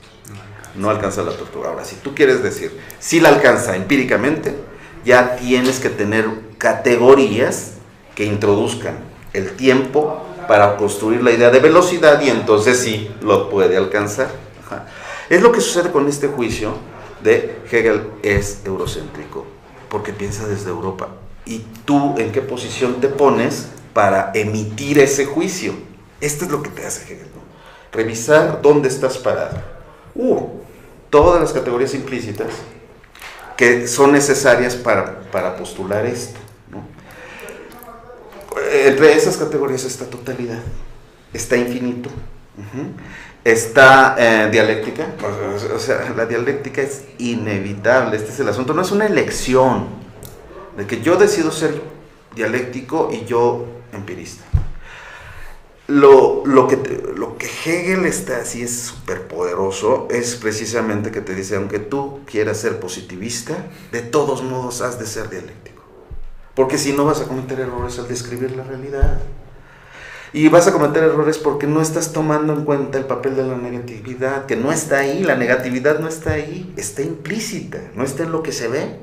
D: no alcanza la tortuga. Ahora, si tú quieres decir, si la alcanza empíricamente, ya tienes que tener categorías que introduzcan el tiempo para construir la idea de velocidad y entonces sí lo puede alcanzar. Ajá. Es lo que sucede con este juicio de Hegel es eurocéntrico, porque piensa desde Europa. ¿Y tú en qué posición te pones para emitir ese juicio? Esto es lo que te hace Hegel, ¿no? Revisar dónde estás parado. Todas las categorías implícitas que son necesarias para postular esto, ¿no? Entre esas categorías está totalidad, está infinito, está dialéctica. O sea, la dialéctica es inevitable, este es el asunto, no es una elección de que yo decido ser dialéctico y yo empirista. Lo que Hegel está así es súper poderoso, es precisamente que te dice, aunque tú quieras ser positivista, de todos modos has de ser dialéctico, porque si no vas a cometer errores al describir la realidad, y vas a cometer errores porque no estás tomando en cuenta el papel de la negatividad, que no está ahí. La negatividad no está ahí, está implícita, no está en lo que se ve,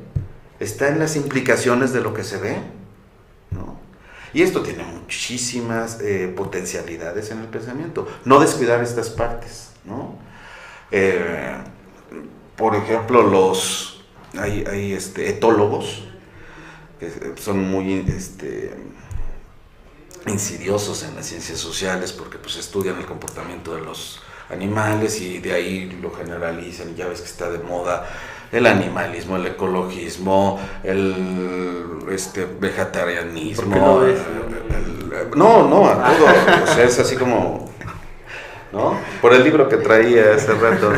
D: está en las implicaciones de lo que se ve, ¿no? Y esto tiene muchísimas potencialidades en el pensamiento. No descuidar estas partes, ¿no? Por ejemplo, hay etólogos que son muy insidiosos en las ciencias sociales, porque pues estudian el comportamiento de los animales y de ahí lo generalizan, y ya ves que está de moda el animalismo, el ecologismo, el vegetarianismo.
A: ¿Por qué no ves?
D: No, a todo. O sea, es así como, ¿no? Por el libro que traía hace rato.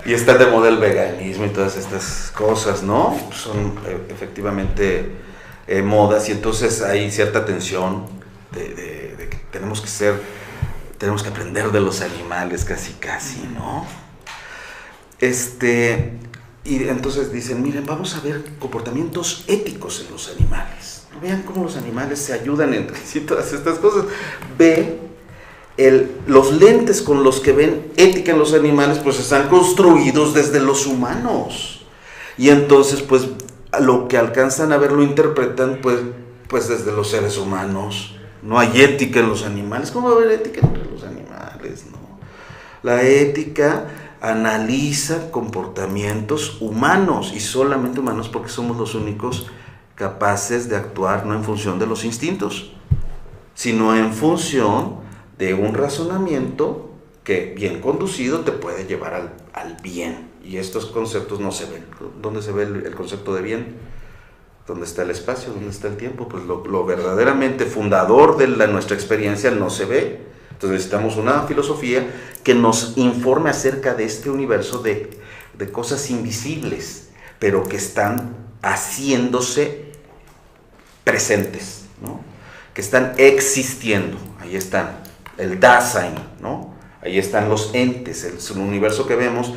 D: Y está de moda el veganismo y todas estas cosas, ¿no? Son efectivamente modas, y entonces hay cierta tensión de que tenemos que aprender de los animales casi, ¿no? Y entonces dicen, miren, vamos a ver comportamientos éticos en los animales. Vean cómo los animales se ayudan entre sí, todas estas cosas. Ve, los lentes con los que ven ética en los animales, pues están construidos desde los humanos. Y entonces, pues, lo que alcanzan a ver lo interpretan, pues desde los seres humanos. No hay ética en los animales. ¿Cómo va a haber ética entre los animales? No. La ética analiza comportamientos humanos, y solamente humanos, porque somos los únicos capaces de actuar no en función de los instintos, sino en función de un razonamiento que, bien conducido, te puede llevar al bien. Y estos conceptos no se ven. ¿Dónde se ve el concepto de bien? ¿Dónde está el espacio? ¿Dónde está el tiempo? Pues lo verdaderamente fundador de nuestra experiencia no se ve. Entonces necesitamos una filosofía que nos informe acerca de este universo de cosas invisibles, pero que están haciéndose presentes, ¿no? Que están existiendo. Ahí están, el Dasein, ¿no? Ahí están los entes, es un universo que vemos,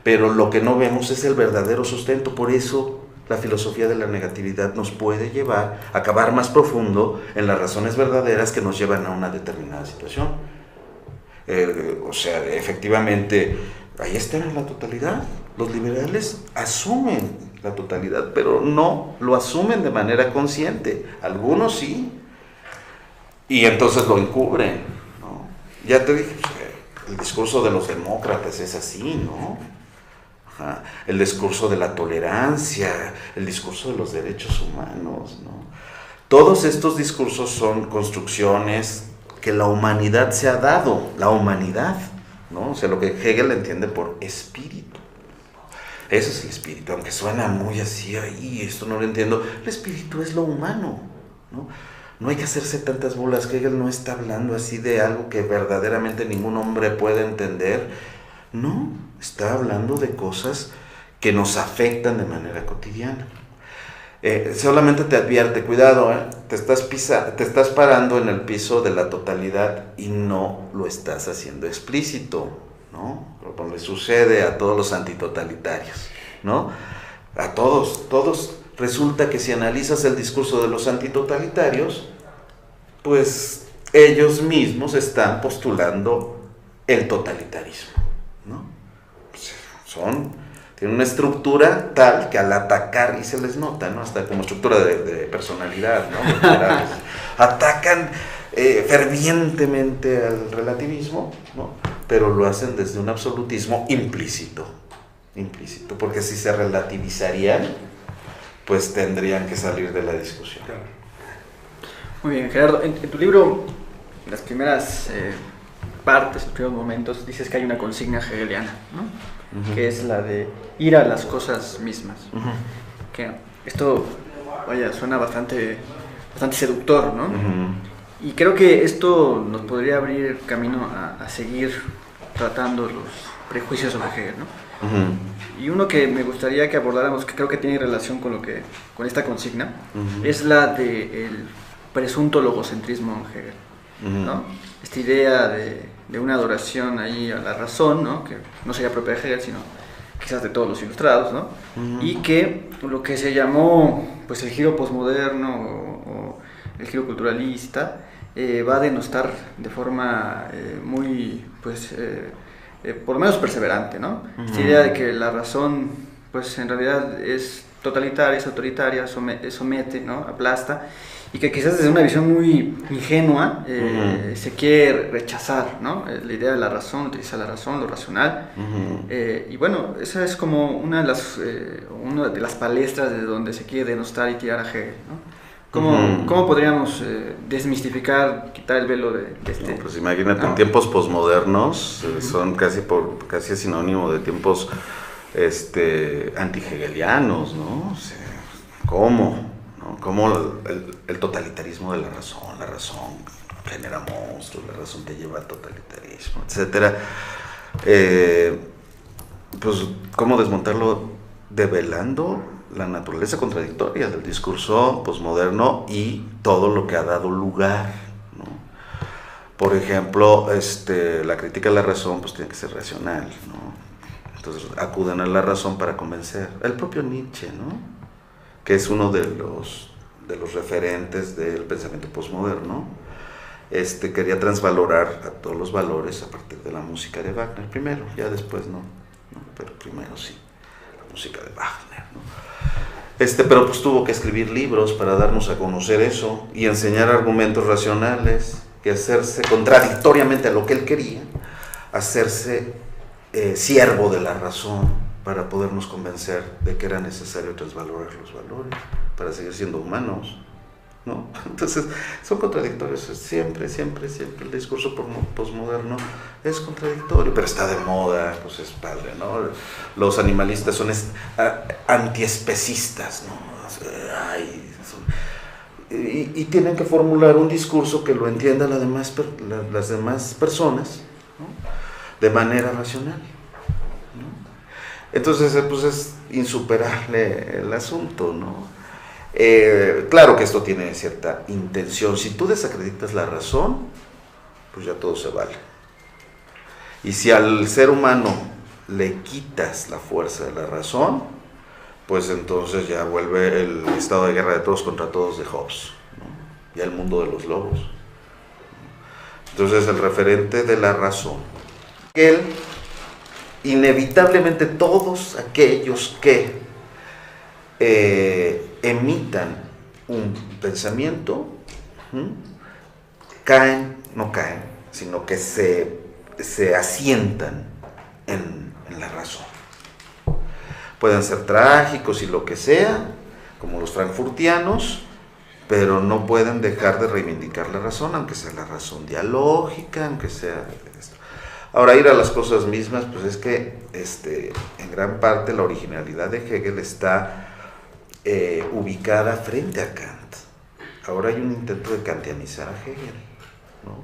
D: pero lo que no vemos es el verdadero sustento. Por eso la filosofía de la negatividad nos puede llevar a cavar más profundo en las razones verdaderas que nos llevan a una determinada situación. O sea, efectivamente, ahí está en la totalidad. Los liberales asumen la totalidad, pero no lo asumen de manera consciente. Algunos sí, y entonces lo encubren, ¿no? Ya te dije, el discurso de los demócratas es así, ¿no? Ajá. El discurso de la tolerancia, el discurso de los derechos humanos, ¿no? Todos estos discursos son construcciones que la humanidad se ha dado, la humanidad, ¿no? O sea, lo que Hegel entiende por espíritu. Eso es el espíritu, aunque suena muy así, ahí, esto no lo entiendo. El espíritu es lo humano, ¿no? No hay que hacerse tantas bolas. Hegel no está hablando así de algo que verdaderamente ningún hombre puede entender. No, está hablando de cosas que nos afectan de manera cotidiana. Solamente te advierte, cuidado, te estás parando en el piso de la totalidad y no lo estás haciendo explícito, ¿no? Como le sucede a todos los antitotalitarios, ¿no? A todos. Resulta que si analizas el discurso de los antitotalitarios, pues ellos mismos están postulando el totalitarismo, ¿no? Tienen una estructura tal que al atacar, y se les nota, ¿no? Hasta como estructura de personalidad, ¿no? Atacan fervientemente al relativismo, ¿no? Pero lo hacen desde un absolutismo implícito, implícito, porque si se relativizarían, pues tendrían que salir de la discusión.
A: Muy bien, Gerardo. En tu libro, en las primeras partes, los primeros momentos, dices que hay una consigna hegeliana, ¿no? Que es la de ir a las cosas mismas. Que esto, vaya, suena bastante seductor, ¿no? Y creo que esto nos podría abrir camino a seguir tratando los prejuicios sobre Hegel, ¿no? Y uno que me gustaría que abordáramos, que creo que tiene relación con esta consigna, es la del presunto logocentrismo en Hegel, ¿no? Esta idea de una adoración ahí a la razón, ¿no? Que no sería propia de Hegel, sino quizás de todos los ilustrados, ¿no? Y que lo que se llamó pues el giro posmoderno o el giro culturalista va a denostar de forma muy, pues, por lo menos perseverante, ¿no? Esta idea de que la razón, pues, en realidad es totalitaria, es autoritaria, somete, ¿no? Aplasta, y que quizás desde una visión muy ingenua se quiere rechazar, ¿no? La idea de la razón, utilizar la razón, lo racional. Y bueno, esa es como una de las palestras de donde se quiere denostar y tirar a Hegel, ¿no? ¿Cómo podríamos desmistificar, quitar el velo de este?
D: No, pues imagínate, en tiempos posmodernos son casi sinónimo de tiempos anti-hegelianos, ¿no? O sea, ¿cómo? ¿No? ¿Cómo el totalitarismo de la razón genera monstruos, la razón te lleva al totalitarismo, etcétera? Pues, ¿cómo desmontarlo? Develando la naturaleza contradictoria del discurso posmoderno y todo lo que ha dado lugar, ¿no? Por ejemplo, la crítica a la razón pues tiene que ser racional, ¿no? Entonces acuden a la razón para convencer. El propio Nietzsche, ¿no? Que es uno de los referentes del pensamiento posmoderno, quería transvalorar a todos los valores a partir de la música de Wagner primero, ya después no, pero primero sí, la música de Wagner, ¿no? Pero pues tuvo que escribir libros para darnos a conocer eso y enseñar argumentos racionales y hacerse, contradictoriamente a lo que él quería, hacerse siervo de la razón para podernos convencer de que era necesario transvalorar los valores para seguir siendo humanos, ¿no? Entonces son contradictorios, siempre el discurso posmoderno es contradictorio, pero está de moda, pues es padre, ¿no? Los animalistas son antiespecistas, ¿no? Y tienen que formular un discurso que lo entiendan las demás personas, ¿no? De manera racional, ¿no? Entonces pues es insuperable el asunto, ¿no? Claro que esto tiene cierta intención. Si tú desacreditas la razón, pues ya todo se vale. Y si al ser humano le quitas la fuerza de la razón, pues entonces ya vuelve el estado de guerra de todos contra todos de Hobbes, ¿no? Ya el mundo de los lobos. Entonces el referente de la razón, él, inevitablemente todos aquellos que emitan un pensamiento, no caen, sino que se asientan en la razón. Pueden ser trágicos y lo que sea, como los frankfurtianos, pero no pueden dejar de reivindicar la razón, aunque sea la razón dialógica, aunque sea esto. Ahora, ir a las cosas mismas, pues es que en gran parte la originalidad de Hegel está ubicada frente a Kant. Ahora hay un intento de kantianizar a Hegel, ¿no?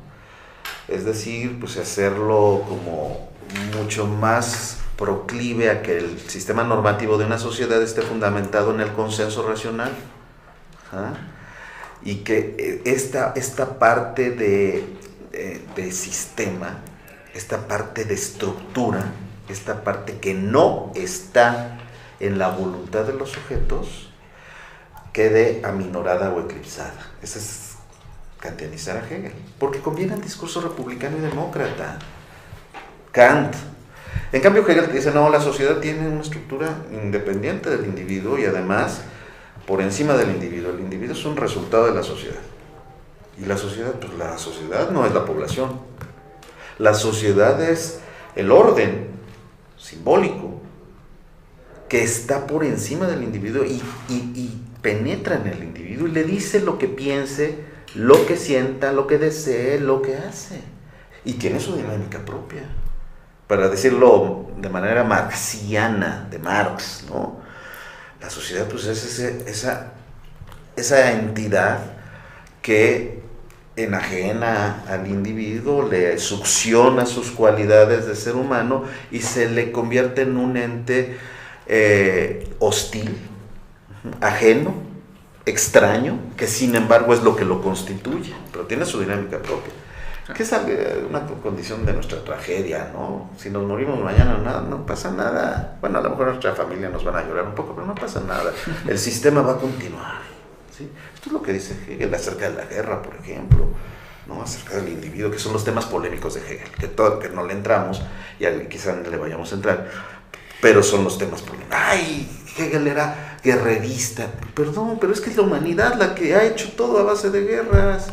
D: Es decir, pues hacerlo como mucho más proclive a que el sistema normativo de una sociedad esté fundamentado en el consenso racional, ¿ah? Y que esta parte de sistema, esta parte de estructura, esta parte que no está en la voluntad de los sujetos, quede aminorada o eclipsada. Ese es kantianizar a Hegel, porque conviene al discurso republicano y demócrata. Kant. En cambio, Hegel te dice, no, la sociedad tiene una estructura independiente del individuo y además por encima del individuo. El individuo es un resultado de la sociedad. Y la sociedad, pues la sociedad no es la población. La sociedad es el orden simbólico que está por encima del individuo y penetra en el individuo y le dice lo que piense, lo que sienta, lo que desee, lo que hace. Y tiene su dinámica propia. Para decirlo de manera marxiana, de Marx, ¿no? La sociedad pues es esa entidad que enajena al individuo, le succiona sus cualidades de ser humano y se le convierte en un ente hostil, ajeno, extraño, que sin embargo es lo que lo constituye, pero tiene su dinámica propia. Que es una condición de nuestra tragedia, ¿no? Si nos morimos mañana, no pasa nada. Bueno, a lo mejor nuestra familia nos van a llorar un poco, pero no pasa nada. El sistema va a continuar, ¿sí? Esto es lo que dice Hegel acerca de la guerra, por ejemplo, ¿no? Acerca del individuo, que son los temas polémicos de Hegel, que no le entramos y quizá no le vayamos a entrar, pero son los temas polémicos. ¡Ay! Hegel era guerrerista. Perdón, pero es que es la humanidad la que ha hecho todo a base de guerras,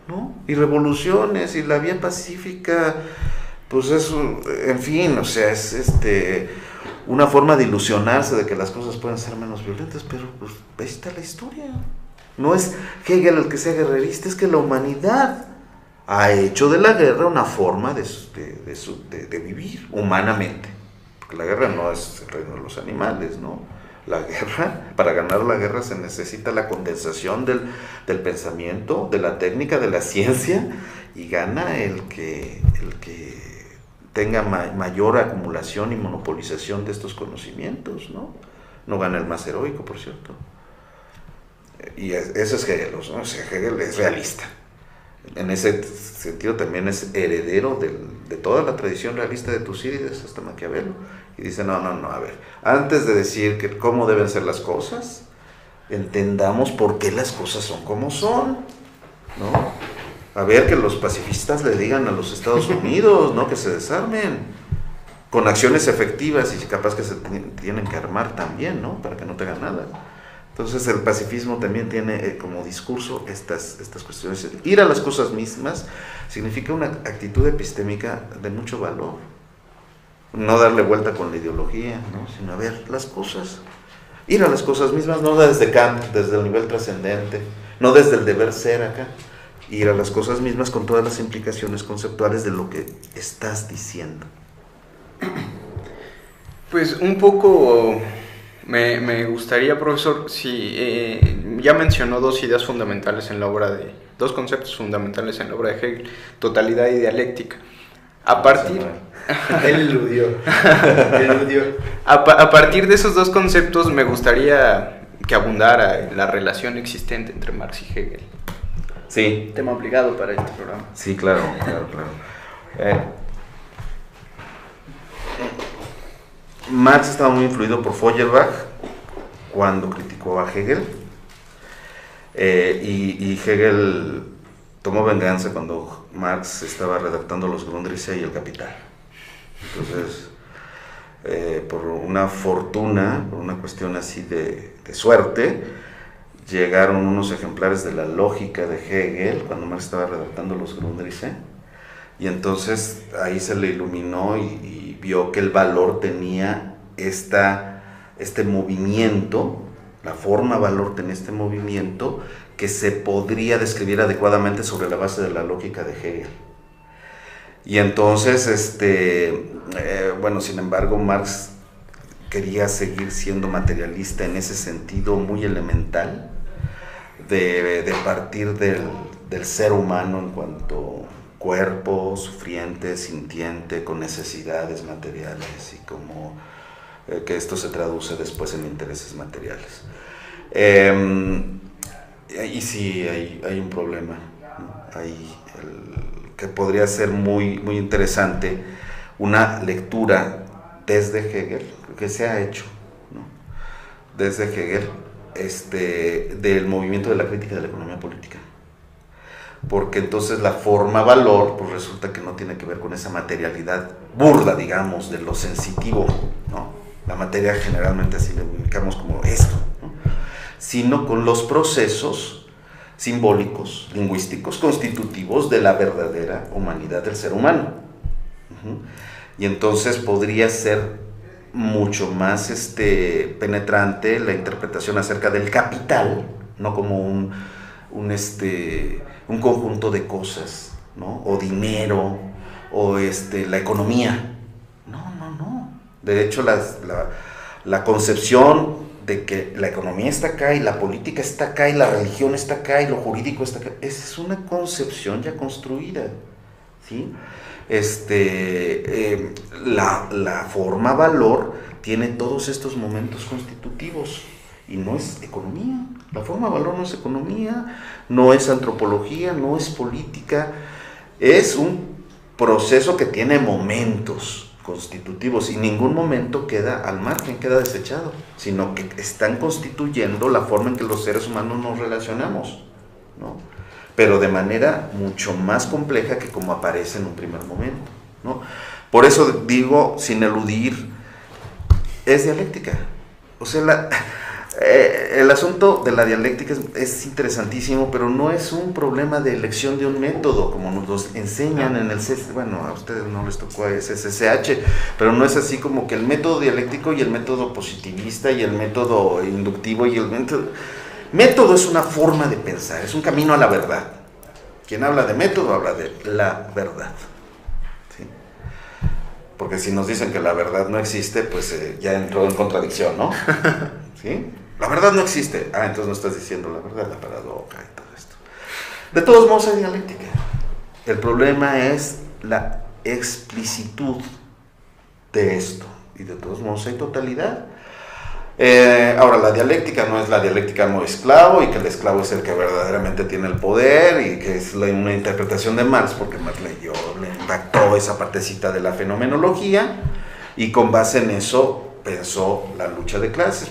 D: ¿no? Y revoluciones y la vía pacífica, pues eso, en fin, o sea, es una forma de ilusionarse de que las cosas pueden ser menos violentas, pero pues ahí está la historia. No es Hegel el que sea guerrerista, es que la humanidad ha hecho de la guerra una forma de vivir humanamente, porque la guerra no es el reino de los animales, ¿no? La guerra, para ganar la guerra se necesita la condensación del pensamiento, de la técnica, de la ciencia, y gana el que tenga mayor acumulación y monopolización de estos conocimientos, ¿no? No gana el más heroico, por cierto. Y eso es Hegel, ¿no? O sea, Hegel es realista. En ese sentido también es heredero de toda la tradición realista de Tucídides hasta Maquiavelo. Y dice, no, a ver, antes de decir cómo deben ser las cosas, entendamos por qué las cosas son como son, ¿no? A ver, que los pacifistas le digan a los Estados Unidos, ¿no? Que se desarmen con acciones efectivas y capaz que se tienen que armar también, ¿no? Para que no tengan nada. Entonces el pacifismo también tiene como discurso estas cuestiones. Ir a las cosas mismas significa una actitud epistémica de mucho valor. No darle vuelta con la ideología, ¿no? Sino a ver las cosas. Ir a las cosas mismas, no desde Kant, desde el nivel trascendente, no desde el deber ser acá. Ir a las cosas mismas con todas las implicaciones conceptuales de lo que estás diciendo.
C: Pues un poco me gustaría, profesor, si ya mencionó dos ideas fundamentales en la obra dos conceptos fundamentales en la obra de Hegel, totalidad y dialéctica. A partir...
B: Él eludió.
C: A partir de esos dos conceptos me gustaría que abundara en la relación existente entre Marx y Hegel.
D: Sí.
A: Tema obligado para este programa.
D: Sí, claro. Marx estaba muy influido por Feuerbach cuando criticó a Hegel, y Hegel tomó venganza cuando Marx estaba redactando los Grundrisse y el Capital. Entonces, por una fortuna, por una cuestión así de suerte, llegaron unos ejemplares de la lógica de Hegel cuando Marx estaba redactando los Grundrisse, y entonces ahí se le iluminó y vio que el valor tenía este movimiento, la forma valor tenía este movimiento que se podría describir adecuadamente sobre la base de la lógica de Hegel. Y entonces, sin embargo, Marx quería seguir siendo materialista en ese sentido muy elemental, de partir del ser humano en cuanto cuerpo, sufriente, sintiente, con necesidades materiales, y como que esto se traduce después en intereses materiales. Y sí, hay un problema, ¿no? Que podría ser muy, muy interesante, una lectura desde Hegel, que se ha hecho, ¿no? Desde Hegel, del movimiento de la crítica de la economía política. Porque entonces la forma valor, pues resulta que no tiene que ver con esa materialidad burda, digamos, de lo sensitivo, ¿no? La materia generalmente así le ubicamos como esto, ¿no? Sino con los procesos simbólicos, lingüísticos, constitutivos de la verdadera humanidad del ser humano. Y entonces podría ser mucho más penetrante la interpretación acerca del capital, no como un conjunto de cosas, ¿no? O dinero, o la economía. No. De hecho, la concepción de que la economía está acá y la política está acá y la religión está acá y lo jurídico está acá, esa es una concepción ya construida, ¿sí? La forma valor tiene todos estos momentos constitutivos y no es economía. La forma valor no es economía, no es antropología, no es política, es un proceso que tiene momentos constitutivos y ningún momento queda al margen, queda desechado, sino que están constituyendo la forma en que los seres humanos nos relacionamos, ¿no? Pero de manera mucho más compleja que como aparece en un primer momento, ¿no? Por eso digo, sin eludir, es dialéctica. O sea, el asunto de la dialéctica es interesantísimo, pero no es un problema de elección de un método, como nos enseñan en el bueno, a ustedes no les tocó ese CCH, pero no es así como que el método dialéctico y el método positivista y el método inductivo y el método es una forma de pensar, es un camino a la verdad. Quien habla de método habla de la verdad, ¿sí? Porque si nos dicen que la verdad no existe, pues ya entró en contradicción, ¿no? ¿Sí? La verdad no existe. Entonces no estás diciendo la verdad, la paradoja y todo esto. De todos modos hay dialéctica. El problema es la explicitud de esto. Y de todos modos hay totalidad. Ahora, la dialéctica no es la dialéctica amo esclavo y que el esclavo es el que verdaderamente tiene el poder y que es una interpretación de Marx, porque Marx le impactó esa partecita de la fenomenología y con base en eso pensó la lucha de clases.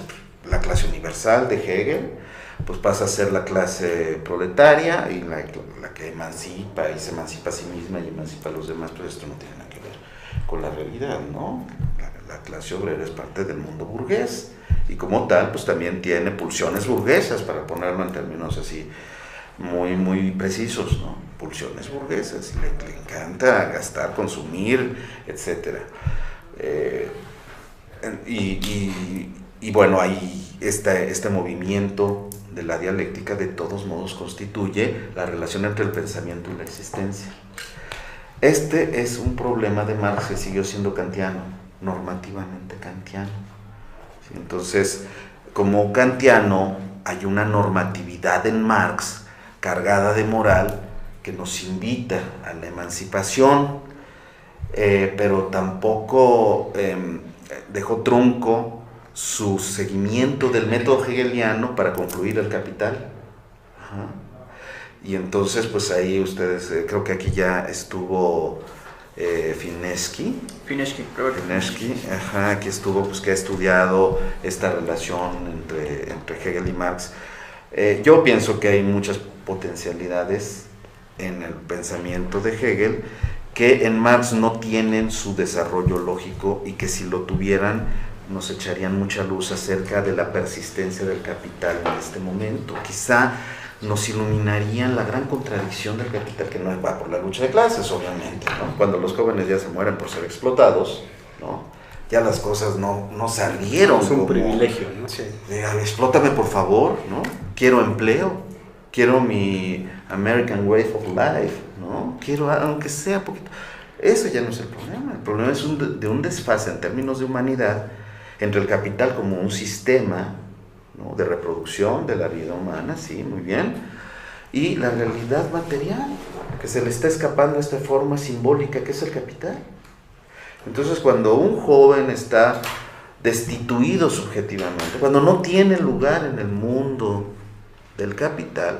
D: La clase universal de Hegel pues pasa a ser la clase proletaria y la que emancipa y se emancipa a sí misma y emancipa a los demás, pero esto no tiene nada que ver con la realidad, ¿no? La clase obrera es parte del mundo burgués y como tal pues también tiene pulsiones burguesas, para ponerlo en términos así muy, muy precisos, ¿no? Pulsiones burguesas, le encanta gastar, consumir, etcétera. Y bueno, ahí este movimiento de la dialéctica de todos modos constituye la relación entre el pensamiento y la existencia. Este es un problema de Marx que siguió siendo kantiano, normativamente kantiano. ¿Sí? Entonces, como kantiano, hay una normatividad en Marx cargada de moral que nos invita a la emancipación, pero tampoco dejó trunco su seguimiento del método hegeliano para concluir el Capital. Ajá. Y entonces pues ahí ustedes, creo que aquí ya estuvo Fineschi, ajá, aquí estuvo, pues que ha estudiado esta relación entre Hegel y Marx. Yo pienso que hay muchas potencialidades en el pensamiento de Hegel que en Marx no tienen su desarrollo lógico y que si lo tuvieran nos echarían mucha luz acerca de la persistencia del capital en este momento. Quizá nos iluminarían la gran contradicción del capital, que no va por la lucha de clases, obviamente, ¿no? Cuando los jóvenes ya se mueren por ser explotados, ¿no? Ya las cosas no salieron.
B: Es un privilegio, ¿no? Sí.
D: Explótame por favor, ¿no? Quiero empleo, quiero mi American Way of Life, ¿no? Quiero, aunque sea poquito. Eso ya no es el problema es de un desfase en términos de humanidad entre el capital como un sistema, ¿no?, de reproducción de la vida humana, sí, muy bien, y la realidad material, que se le está escapando esta forma simbólica que es el capital. Entonces, cuando un joven está destituido subjetivamente, cuando no tiene lugar en el mundo del capital,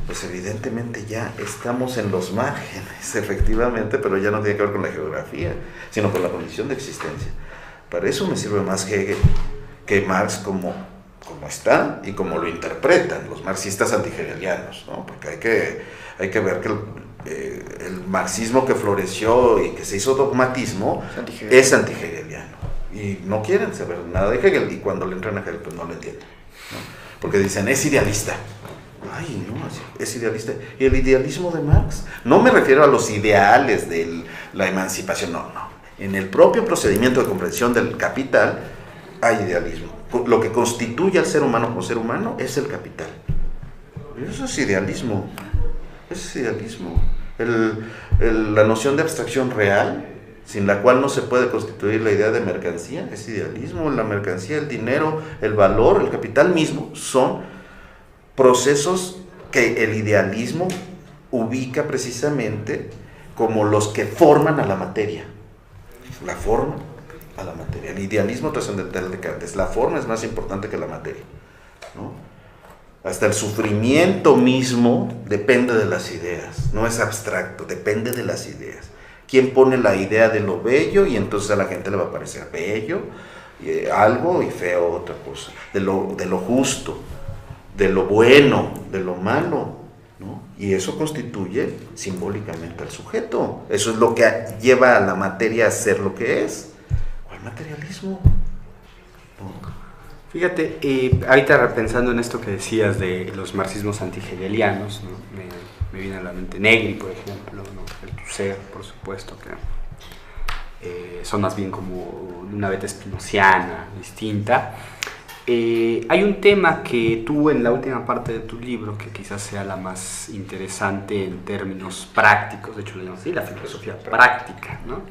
D: pues evidentemente ya estamos en los márgenes, efectivamente, pero ya no tiene que ver con la geografía, sino con la condición de existencia. Para eso me sirve más Hegel que Marx como está y como lo interpretan los marxistas antihegelianos, ¿no? Porque hay que ver que el marxismo que floreció y que se hizo dogmatismo es antihegeliano y no quieren saber nada de Hegel, y cuando le entran a Hegel pues no lo entienden, ¿no? Porque dicen es idealista. Ay, no, es idealista. ¿Y el idealismo de Marx? No me refiero a los ideales de la emancipación, no. En el propio procedimiento de comprensión del capital hay idealismo. Lo que constituye al ser humano como ser humano es el capital. Eso es idealismo. Es idealismo. La noción de abstracción real, sin la cual no se puede constituir la idea de mercancía, es idealismo. La mercancía, el dinero, el valor, el capital mismo son procesos que el idealismo ubica precisamente como los que forman a la materia. La forma a la materia. El idealismo trascendental de Kant es la forma es más importante que la materia, ¿no? Hasta el sufrimiento mismo depende de las ideas, no es abstracto, depende de las ideas. ¿Quién pone la idea de lo bello? Y entonces a la gente le va a parecer bello algo y feo otra cosa. De lo justo, de lo bueno, de lo malo, ¿no? Y eso constituye simbólicamente al sujeto. Eso es lo que lleva a la materia a ser lo que es. ¿Cuál materialismo? No.
B: Fíjate, ahorita pensando en esto que decías de los marxismos anti-hegelianos, ¿no? Me viene a la mente Negri, por ejemplo, ¿no? El Tusser, por supuesto, que son más bien como una beta spinociana, distinta. Hay un tema que tú en la última parte de tu libro, que quizás sea la más interesante en términos prácticos, de hecho le llamas así, la filosofía práctica, ¿no?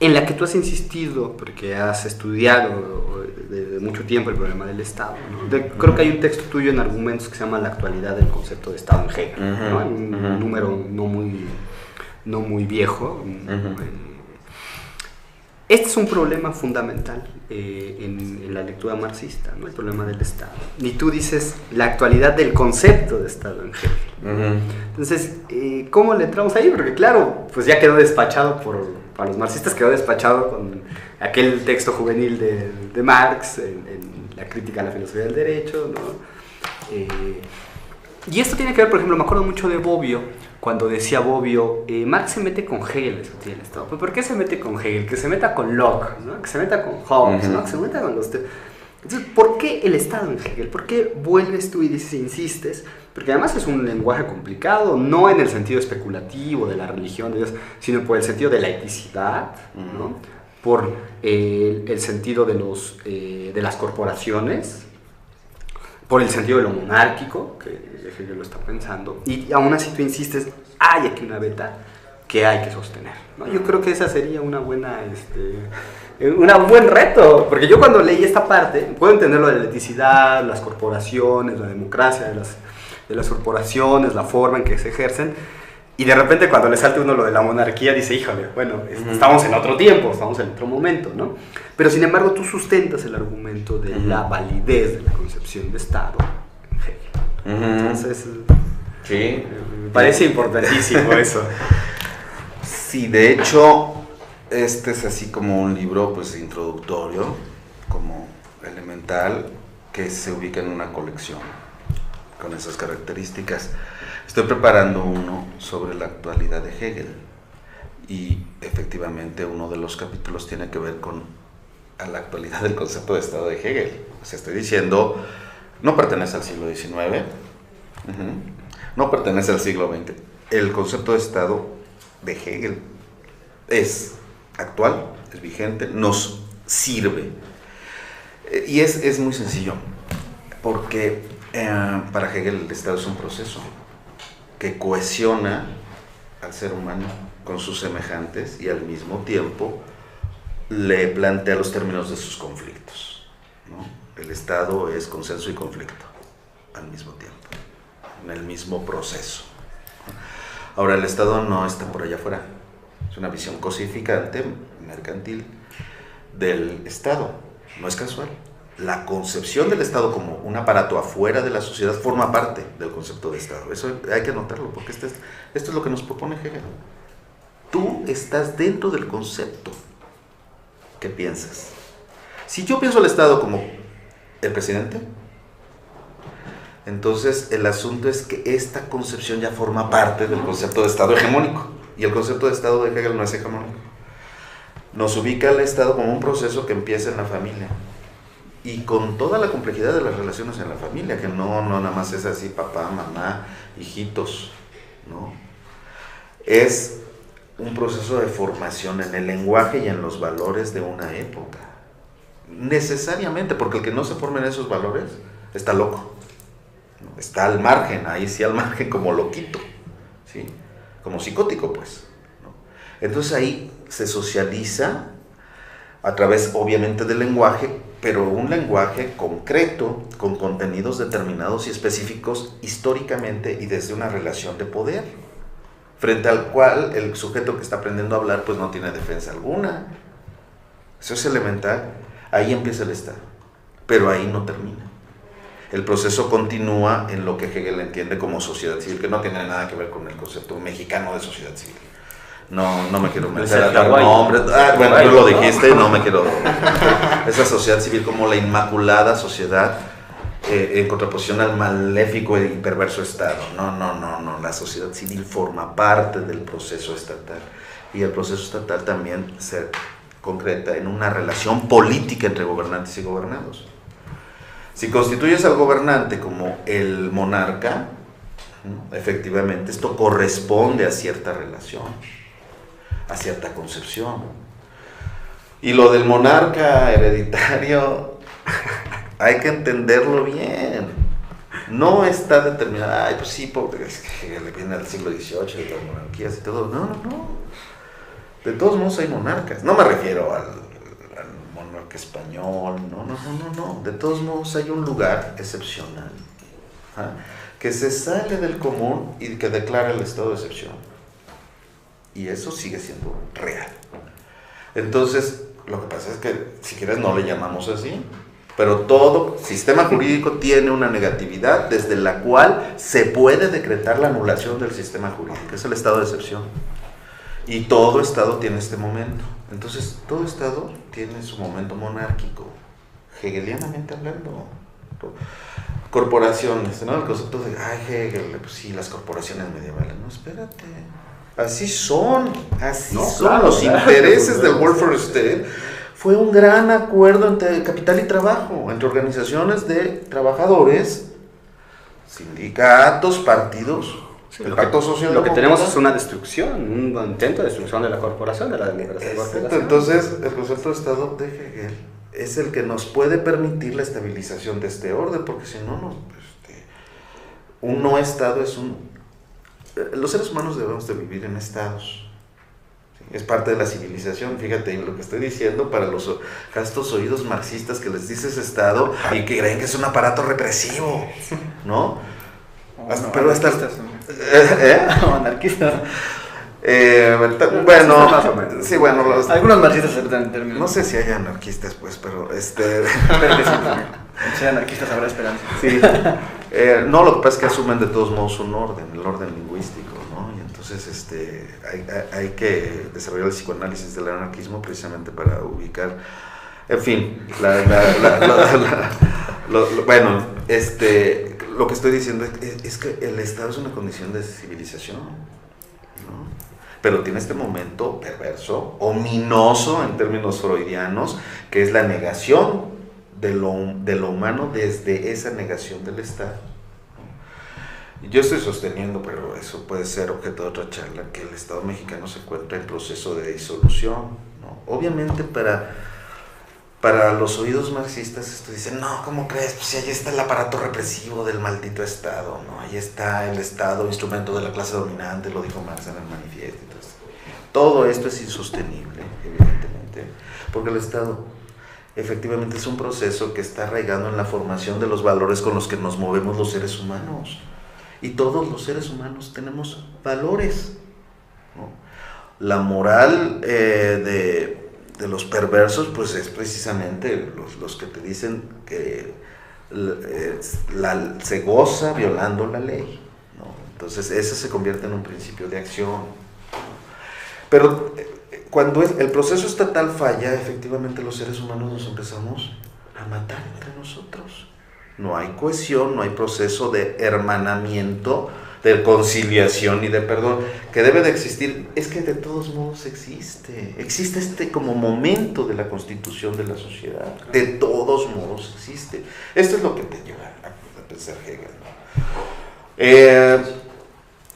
B: En la que tú has insistido, porque has estudiado de mucho tiempo el problema del Estado, ¿no? Creo que hay un texto tuyo en Argumentos que se llama La actualidad del concepto de Estado en Hegel, ¿no? Un número no muy viejo. Este es un problema fundamental en la lectura marxista, ¿no? El problema del Estado. Y tú dices la actualidad del concepto de Estado en Hegel. Entonces, ¿cómo le entramos ahí? Porque claro, pues ya quedó despachado para los marxistas, quedó despachado con aquel texto juvenil de Marx, en la crítica a la filosofía del derecho, ¿no? Y esto tiene que ver, por ejemplo, me acuerdo mucho de Bobbio, cuando decía Bobbio, Marx se mete con Hegel a discutir el Estado. ¿Pero por qué se mete con Hegel? Que se meta con Locke, ¿no? Que se meta con Hobbes, ¿no? Que se meta con los... Entonces, ¿por qué el Estado en Hegel? ¿Por qué vuelves tú y dices, insistes? Porque además es un lenguaje complicado, no en el sentido especulativo de la religión de Dios, sino por el sentido de la eticidad, ¿no? Por el sentido de las corporaciones, por el sentido de lo monárquico, que Hegel lo está pensando, y aún así tú insistes, hay aquí una beta que hay que sostener, ¿no? Yo creo que esa sería una buena... un buen reto, porque yo cuando leí esta parte, puedo entender lo de la eticidad, las corporaciones, la democracia de las corporaciones, la forma en que se ejercen, y de repente cuando le salte uno lo de la monarquía, dice, híjole, bueno, estamos en otro tiempo, estamos en otro momento, ¿no? Pero sin embargo tú sustentas el argumento de la validez de la concepción de Estado en Hegel. Entonces,
D: sí,
B: me parece importantísimo eso.
D: Sí, de hecho... Este es así como un libro pues introductorio, como elemental, que se ubica en una colección con esas características. Estoy preparando uno sobre la actualidad de Hegel y efectivamente uno de los capítulos tiene que ver con la actualidad del concepto de Estado de Hegel. O sea, estoy diciendo, no pertenece al siglo XIX, no pertenece al siglo XX. El concepto de Estado de Hegel es actual, es vigente, nos sirve. Y es muy sencillo, porque para Hegel el Estado es un proceso que cohesiona al ser humano con sus semejantes y al mismo tiempo le plantea los términos de sus conflictos, ¿no? El Estado es consenso y conflicto al mismo tiempo, en el mismo proceso. Ahora, el Estado no está por allá afuera. Es una visión cosificante, mercantil, del Estado. No es casual. La concepción del Estado como un aparato afuera de la sociedad forma parte del concepto de Estado. Eso hay que notarlo, porque esto es lo que nos propone Hegel. Tú estás dentro del concepto. ¿Qué piensas? Si yo pienso el Estado como el presidente, entonces el asunto es que esta concepción ya forma parte del concepto de Estado hegemónico. Y el concepto de Estado de Hegel no es hegemónico. Nos ubica el Estado como un proceso que empieza en la familia. Y con toda la complejidad de las relaciones en la familia, que no nada más es así, papá, mamá, hijitos, ¿no? Es un proceso de formación en el lenguaje y en los valores de una época. Necesariamente, porque el que no se forma en esos valores está loco. Está al margen, ahí sí al margen como loquito, ¿sí? Como psicótico, pues, ¿no? Entonces ahí se socializa a través, obviamente, del lenguaje, pero un lenguaje concreto, con contenidos determinados y específicos históricamente y desde una relación de poder, frente al cual el sujeto que está aprendiendo a hablar pues no tiene defensa alguna. Eso es elemental. Ahí empieza el Estado, pero ahí no termina. El proceso continúa en lo que Hegel entiende como sociedad civil, que no tiene nada que ver con el concepto mexicano de sociedad civil. No me quiero meter a dar nombres. Bueno, tú lo dijiste, no me quiero. Esa sociedad civil como la inmaculada sociedad en contraposición al maléfico y perverso Estado. No. La sociedad civil forma parte del proceso estatal. Y el proceso estatal también se concreta en una relación política entre gobernantes y gobernados. Si constituyes al gobernante como el monarca, efectivamente esto corresponde a cierta relación, a cierta concepción. Y lo del monarca hereditario hay que entenderlo bien. No está determinado, ay, pues sí, porque es que le viene al siglo XVIII de las monarquías y todo. No. De todos modos hay monarcas. No me refiero al monarca español, no. De todos modos hay un lugar excepcional, que se sale del común y que declara el estado de excepción. Y eso sigue siendo real. Entonces, lo que pasa es que, si quieres, no le llamamos así, pero todo sistema jurídico tiene una negatividad desde la cual se puede decretar la anulación del sistema jurídico, es el estado de excepción. Y todo Estado tiene este momento. Entonces, todo Estado tiene su momento monárquico, hegelianamente hablando. Corporaciones, ¿no? El concepto de, Hegel, pues sí, las corporaciones medievales. No, espérate. Así son claro, los intereses del welfare state. Fue un gran acuerdo entre capital y trabajo, entre organizaciones de trabajadores, sindicatos, partidos.
B: Sí, el pacto social. Lo que tenemos es una destrucción, un intento de destrucción de la corporación, de la democracia de corporación.
D: Entonces, el concepto de Estado de Hegel es el que nos puede permitir la estabilización de este orden, porque si no, un no Estado es un... Los seres humanos debemos de vivir en estados. ¿Sí? Es parte de la civilización. Fíjate lo que estoy diciendo para los castos oídos marxistas que les dices Estado y que creen que es un aparato represivo, ¿no? Pero hasta...
A: Anarquistas.
D: Bueno, sí, bueno,
A: algunos marxistas aceptan el término.
D: No sé si hay anarquistas, pues, pero
A: Espero que sí, si hay anarquistas habrá esperanza.
D: Sí. No, lo que pasa es que asumen de todos modos un orden, el orden lingüístico, ¿no? Y entonces hay que desarrollar el psicoanálisis del anarquismo precisamente para ubicar, en fin, bueno, lo que estoy diciendo es que el Estado es una condición de civilización, ¿no? Pero tiene este momento perverso, ominoso en términos freudianos, que es la negación de lo humano desde esa negación del Estado. Yo estoy sosteniendo, pero eso puede ser objeto de otra charla, que el Estado mexicano se encuentra en proceso de disolución, ¿no? Obviamente para los oídos marxistas esto dicen, no, ¿cómo crees? Pues si ahí está el aparato represivo del maldito Estado, ¿no? Ahí está el Estado, instrumento de la clase dominante, lo dijo Marx en el manifiesto. Entonces, todo esto es insostenible, evidentemente, porque el Estado efectivamente es un proceso que está arraigado en la formación de los valores con los que nos movemos los seres humanos. Y todos los seres humanos tenemos valores, ¿no? La moral de los perversos, pues es precisamente los que te dicen que se goza violando la ley, ¿no? Entonces ese se convierte en un principio de acción, ¿no? Pero cuando el proceso estatal falla, efectivamente los seres humanos nos empezamos a matar entre nosotros. No hay cohesión, no hay proceso de hermanamiento, de conciliación y de perdón, que debe de existir. Es que de todos modos existe como momento de la constitución de la sociedad, de todos modos existe. Esto es lo que te lleva a pensar Hegel,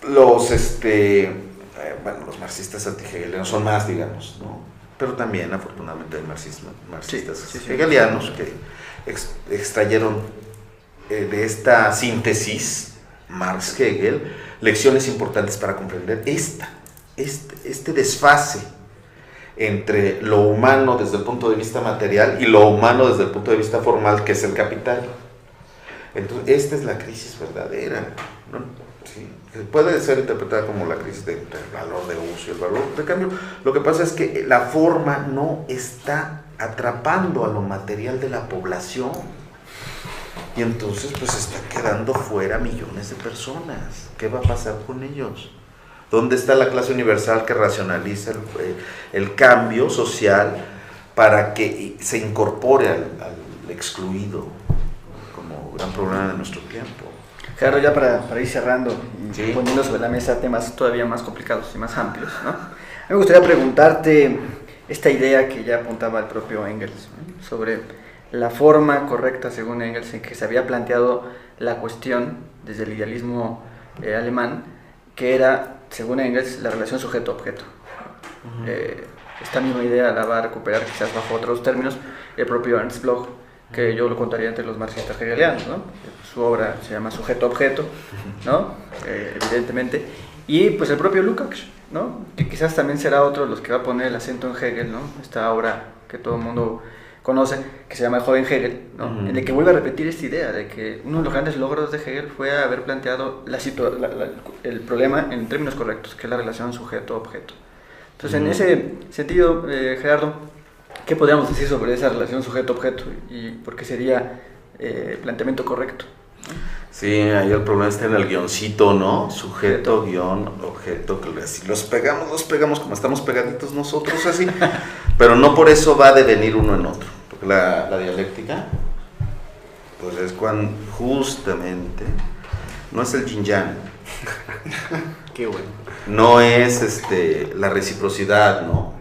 D: ¿no? bueno, los marxistas anti-hegelianos son más, digamos, ¿no? Pero también, afortunadamente, hay marxistas hegelianos que extrayeron de esta síntesis Marx-Hegel lecciones importantes para comprender este desfase entre lo humano desde el punto de vista material y lo humano desde el punto de vista formal, que es el capital. Entonces, esta es la crisis verdadera, ¿no? Sí, puede ser interpretada como la crisis del valor de uso y el valor de cambio. Lo que pasa es que la forma no está atrapando a lo material de la población, y entonces pues está quedando fuera millones de personas. ¿Qué va a pasar con ellos? ¿Dónde está la clase universal que racionaliza el cambio social para que se incorpore al excluido, como gran problema de nuestro tiempo?
A: Claro, ya para ir cerrando y
D: Sí.
A: poniendo sobre la mesa temas todavía más complicados y más amplios, ¿no? A mí me gustaría preguntarte esta idea que ya apuntaba el propio Engels, ¿no? Sobre la forma correcta, según Engels, en que se había planteado la cuestión desde el idealismo alemán, que era, según Engels, la relación sujeto-objeto. Esta misma idea la va a recuperar, quizás bajo otros términos, el propio Ernst Bloch, que yo lo contaría entre los marxistas hegelianos, ¿no? Su obra se llama Sujeto-Objeto, ¿no? Evidentemente, y pues el propio Lukács, ¿no? Que quizás también será otro de los que va a poner el acento en Hegel, ¿no? Esta obra que todo el mundo conoce, que se llama El joven Hegel, ¿no? En el que vuelve a repetir esta idea de que uno de los grandes logros de Hegel fue haber planteado el problema en términos correctos, que es la relación sujeto-objeto. Entonces, en ese sentido, Gerardo, ¿qué podríamos decir sobre esa relación sujeto-objeto y por qué sería el planteamiento correcto?
D: Sí, ahí el problema está en el guioncito, ¿no? Sujeto, guión, objeto, que si los pegamos como estamos pegaditos nosotros así, pero no por eso va a devenir uno en otro, porque la dialéctica, pues es cuando justamente, no es el yin-yang,
A: Qué bueno.
D: no es la reciprocidad, ¿no?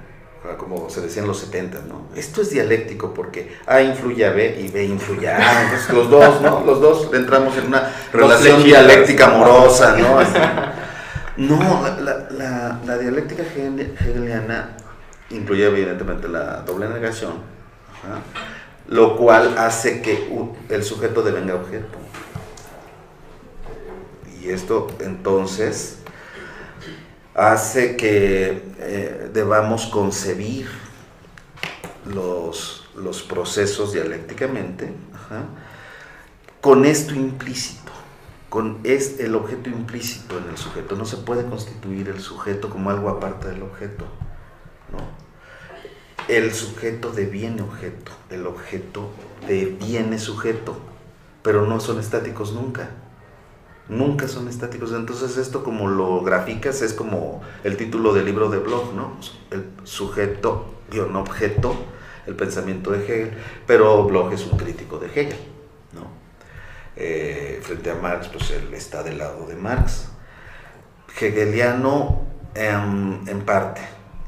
D: Como se decía en los 70, ¿no? Esto es dialéctico porque A influye a B y B influye a A. Entonces los dos, ¿no? Los dos entramos en una relación dialéctica amorosa, ¿no? Así. No, la dialéctica hegeliana incluye evidentemente la doble negación, ¿ajá? Lo cual hace que el sujeto devenga objeto. Y esto entonces hace que debamos concebir los procesos dialécticamente, ajá, con esto implícito, con el objeto implícito en el sujeto. No se puede constituir el sujeto como algo aparte del objeto, ¿no? El sujeto deviene objeto, el objeto deviene sujeto, pero no son estáticos nunca. Nunca son estáticos. Entonces esto, como lo graficas, es como el título del libro de Bloch, ¿no? El sujeto-objeto, el pensamiento de Hegel. Pero Bloch es un crítico de Hegel, ¿no? Frente a Marx, pues él está del lado de Marx. Hegeliano en parte,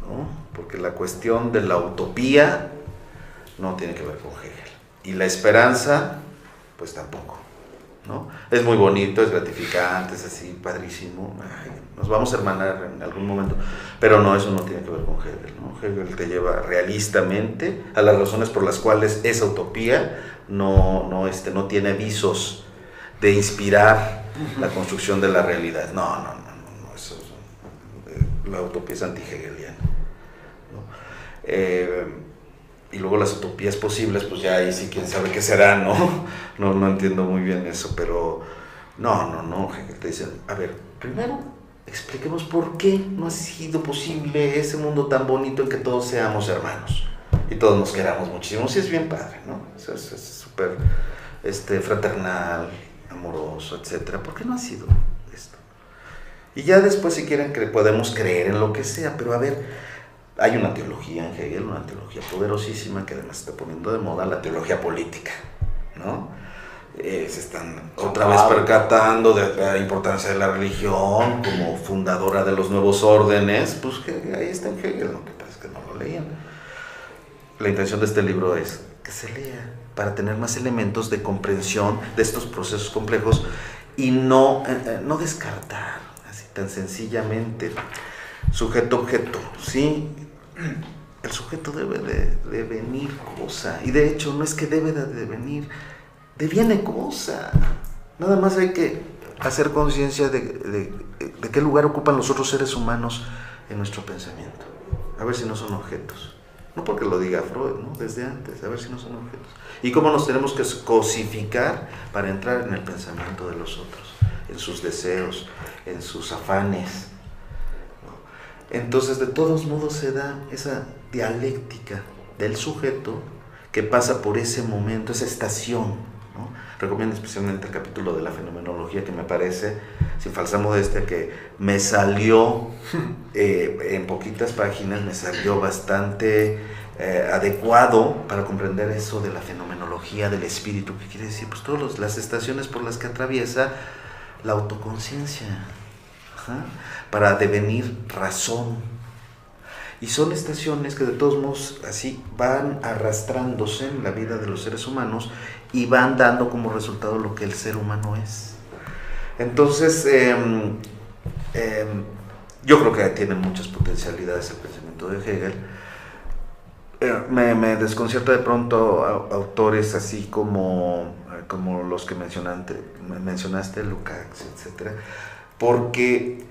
D: ¿no? Porque la cuestión de la utopía no tiene que ver con Hegel. Y la esperanza, pues tampoco, ¿no? Es muy bonito, es gratificante, es así, padrísimo. Ay, nos vamos a hermanar en algún momento, pero no, eso no tiene que ver con Hegel, ¿no? Hegel te lleva realistamente a las razones por las cuales esa utopía no tiene visos de inspirar la construcción de la realidad. No, eso, la utopía es anti-hegeliana, ¿no? Y luego las utopías posibles, pues ya ahí sí quién sabe qué será, ¿no? No entiendo muy bien eso, pero no, Hegel te dice, a ver, primero expliquemos por qué no ha sido posible ese mundo tan bonito en que todos seamos hermanos y todos nos queramos muchísimo. Sí, es bien padre, ¿no? Es súper fraternal, amoroso, etcétera. ¿Por qué no ha sido esto? Y ya después, si quieren, podemos creer en lo que sea, pero a ver, hay una teología en Hegel, una teología poderosísima que además está poniendo de moda, la teología política, ¿no? Se están otra vez percatando de la importancia de la religión como fundadora de los nuevos órdenes. Pues ahí está en Hegel, lo que pasa es que no lo leían. La intención de este libro es que se lea para tener más elementos de comprensión de estos procesos complejos y no descartar así tan sencillamente sujeto-objeto, ¿sí? El sujeto debe de devenir cosa, y de hecho no es que debe de devenir, deviene cosa. Nada más hay que hacer conciencia de qué lugar ocupan los otros seres humanos en nuestro pensamiento. A ver si no son objetos. No porque lo diga Freud, ¿no? Desde antes, a ver si no son objetos. Y cómo nos tenemos que cosificar para entrar en el pensamiento de los otros, en sus deseos, en sus afanes. Entonces, de todos modos se da esa dialéctica del sujeto que pasa por ese momento, esa estación, ¿no? Recomiendo especialmente el capítulo de la fenomenología, que me parece, sin falsa modestia, que me salió en poquitas páginas, me salió bastante adecuado para comprender eso de la fenomenología del espíritu, que quiere decir, pues todas las estaciones por las que atraviesa la autoconciencia. Ajá. Para devenir razón. Y son estaciones que de todos modos así van arrastrándose en la vida de los seres humanos y van dando como resultado lo que el ser humano es. Entonces, yo creo que tiene muchas potencialidades el pensamiento de Hegel. Me desconcierta de pronto autores así como los que mencionaste, Lukács, etc., porque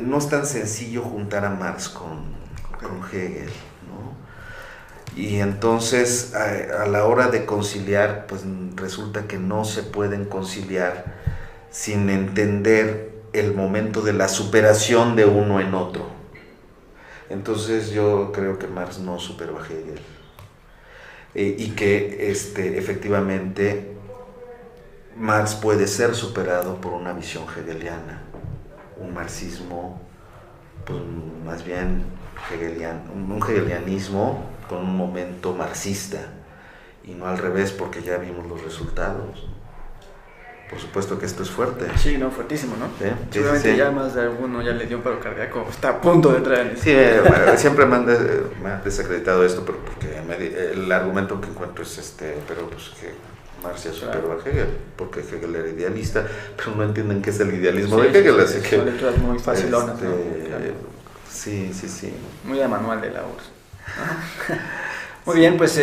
D: no es tan sencillo juntar a Marx con Hegel, ¿no? Y entonces a la hora de conciliar, pues resulta que no se pueden conciliar sin entender el momento de la superación de uno en otro. Entonces yo creo que Marx no superó a Hegel, y que efectivamente Marx puede ser superado por una visión hegeliana, un marxismo, pues más bien hegeliano, un hegelianismo con un momento marxista, y no al revés, porque ya vimos los resultados. Por supuesto que esto es fuerte.
A: Sí, no, fuertísimo, ¿no?
D: Sí,
A: seguramente sí. Ya más de alguno ya le dio un paro cardíaco, está a punto de entrar en eso.
D: Sí, siempre me han desacreditado esto, pero porque el argumento que encuentro es pero pues que Marx ya superó a Hegel, porque Hegel era idealista, pero no entienden qué es el idealismo de Hegel, así que...
A: Son lecturas muy facilonas, ¿no? Claro.
D: Sí.
A: Muy de manual de la URSS. Muy bien, pues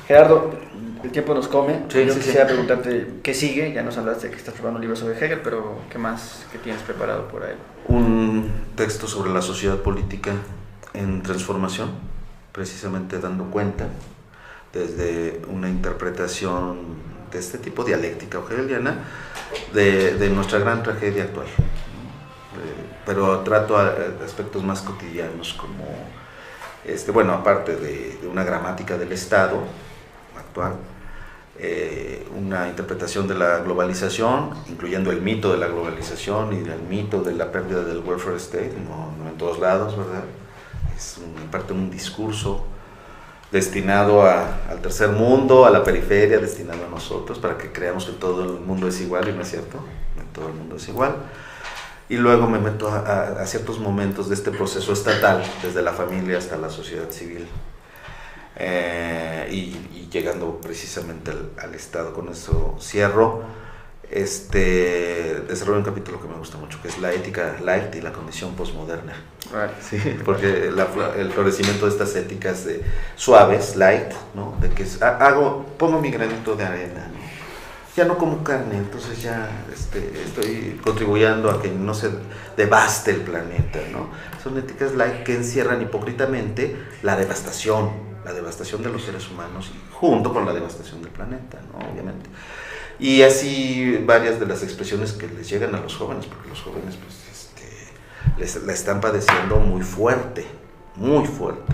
A: Gerardo, el tiempo nos come. Yo quisiera preguntarte qué sigue. Ya nos hablaste de que estás preparando un libro sobre Hegel, pero ¿qué más que tienes preparado por ahí?
D: Un texto sobre la sociedad política en transformación, precisamente dando cuenta desde una interpretación de este tipo dialéctica o hegeliana de nuestra gran tragedia actual. Pero trato aspectos más cotidianos como, aparte de una gramática del Estado actual, una interpretación de la globalización, incluyendo el mito de la globalización y el mito de la pérdida del welfare state, no en todos lados, ¿verdad? Es parte de un discurso destinado al tercer mundo, a la periferia, destinado a nosotros, para que creamos que todo el mundo es igual, y no es cierto, no todo el mundo es igual. Y luego me meto a ciertos momentos de este proceso estatal, desde la familia hasta la sociedad civil, y llegando precisamente al Estado. Con eso cierro. Desarrollo un capítulo que me gusta mucho, que es la ética light y la condición postmoderna.
A: Vale.
D: Sí, porque el florecimiento de estas éticas suaves, light, ¿no? De que pongo mi granito de arena, ¿no? Ya no como carne, entonces ya estoy contribuyendo a que no se devaste el planeta, ¿no? Son éticas light que encierran hipócritamente la devastación de los seres humanos, junto con la devastación del planeta, ¿no? Obviamente. Y así varias de las expresiones que les llegan a los jóvenes, porque los jóvenes pues la están padeciendo muy fuerte,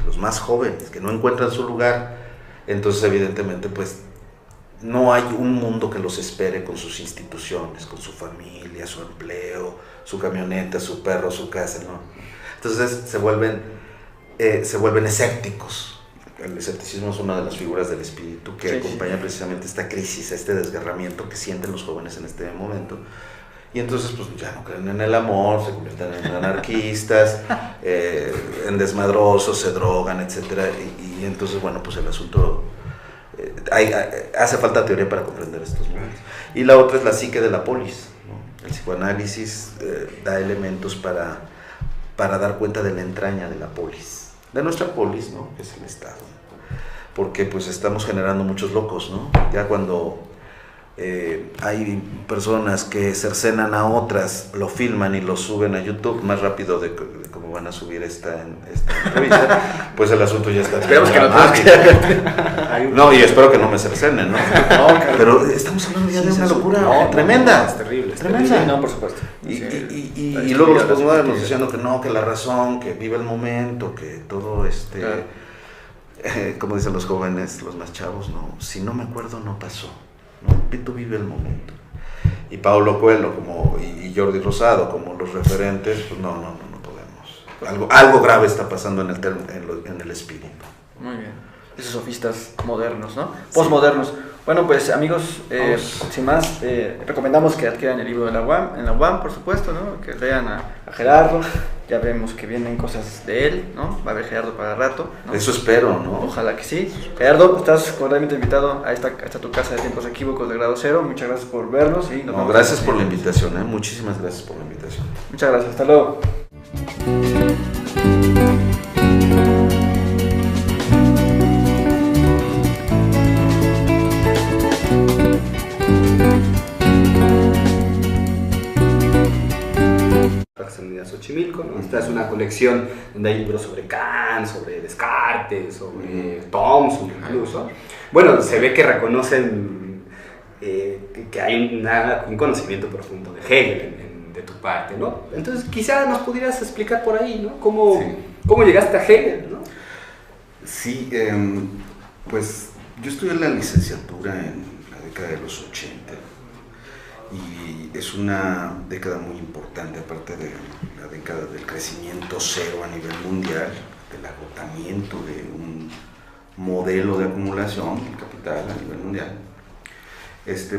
D: los más jóvenes, que no encuentran su lugar. Entonces evidentemente pues no hay un mundo que los espere con sus instituciones, con su familia, su empleo, su camioneta, su perro, su casa, ¿no? Entonces se vuelven escépticos. El escepticismo es una de las figuras del espíritu que acompaña precisamente esta crisis, este desgarramiento que sienten los jóvenes en este momento. Y entonces pues ya no creen en el amor, se convierten en anarquistas, en desmadrosos, se drogan, etc. Y entonces, bueno, pues el asunto... hace falta teoría para comprender estos momentos. Y la otra es la psique de la polis, ¿no? El psicoanálisis da elementos para para dar cuenta de la entraña de la polis, de nuestra polis, ¿no? Que es el Estado, porque pues estamos generando muchos locos, ¿no? Ya cuando hay personas que cercenan a otras, lo filman y lo suben a YouTube más rápido de cómo van a subir esta entrevista, pues el asunto ya está.
A: Esperemos que no
D: No, y espero que no me cercenen, ¿no? Pero estamos hablando ya de una locura tremenda.
B: Es terrible.
D: Tremenda.
A: Sí, no, por supuesto.
D: Y luego los posmodernos diciendo que no, que la razón, que vive el momento, que todo como dicen los jóvenes, los más chavos, no, si no me acuerdo no pasó, ¿no? Tú vive el momento. Y Paulo Coelho y Jordi Rosado como los referentes, pues no podemos. Algo grave está pasando en el espíritu.
A: Muy bien. Esos sofistas modernos, ¿no? Postmodernos. Bueno, pues amigos, sin más, recomendamos que adquieran el libro de en la UAM, por supuesto, ¿no? Que lean a Gerardo, ya vemos que vienen cosas de él, ¿no? Va a haber Gerardo para rato, ¿no?
D: Eso espero, ¿no?
A: Ojalá que sí. Gerardo, estás cordialmente invitado a esta tu casa de tiempos equívocos de grado cero. Muchas gracias por vernos y nos vemos.
D: Gracias por la invitación, muchísimas gracias por la invitación.
A: Muchas gracias, hasta luego.
B: Xochimilco, ¿no? Esta es una colección donde hay libros sobre Kant, sobre Descartes, sobre Thompson incluso. Bueno, se ve que reconocen que hay un conocimiento profundo de Hegel de tu parte, ¿no? Entonces quizá nos pudieras explicar por ahí, ¿no? ¿Cómo llegaste a Hegel, ¿no?
D: Sí, pues yo estudié la licenciatura en la década de los 80 y es una década muy importante, aparte de la década del crecimiento cero a nivel mundial, del agotamiento de un modelo de acumulación del capital a nivel mundial.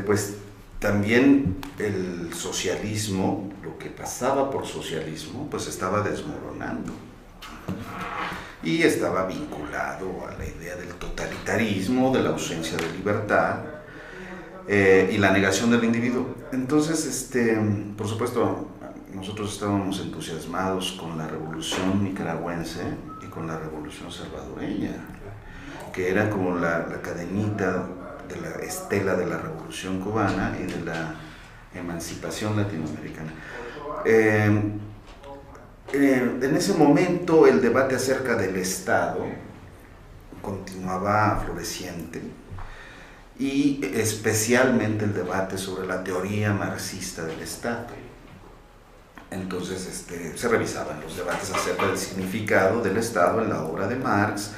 D: Pues también el socialismo, lo que pasaba por socialismo, pues estaba desmoronando y estaba vinculado a la idea del totalitarismo, de la ausencia de libertad y la negación del individuo. Entonces, por supuesto, nosotros estábamos entusiasmados con la revolución nicaragüense y con la revolución salvadoreña, que era como la cadenita de la estela de la revolución cubana y de la emancipación latinoamericana. En ese momento el debate acerca del Estado continuaba floreciente, y especialmente el debate sobre la teoría marxista del Estado. Entonces se revisaban los debates acerca del significado del Estado en la obra de Marx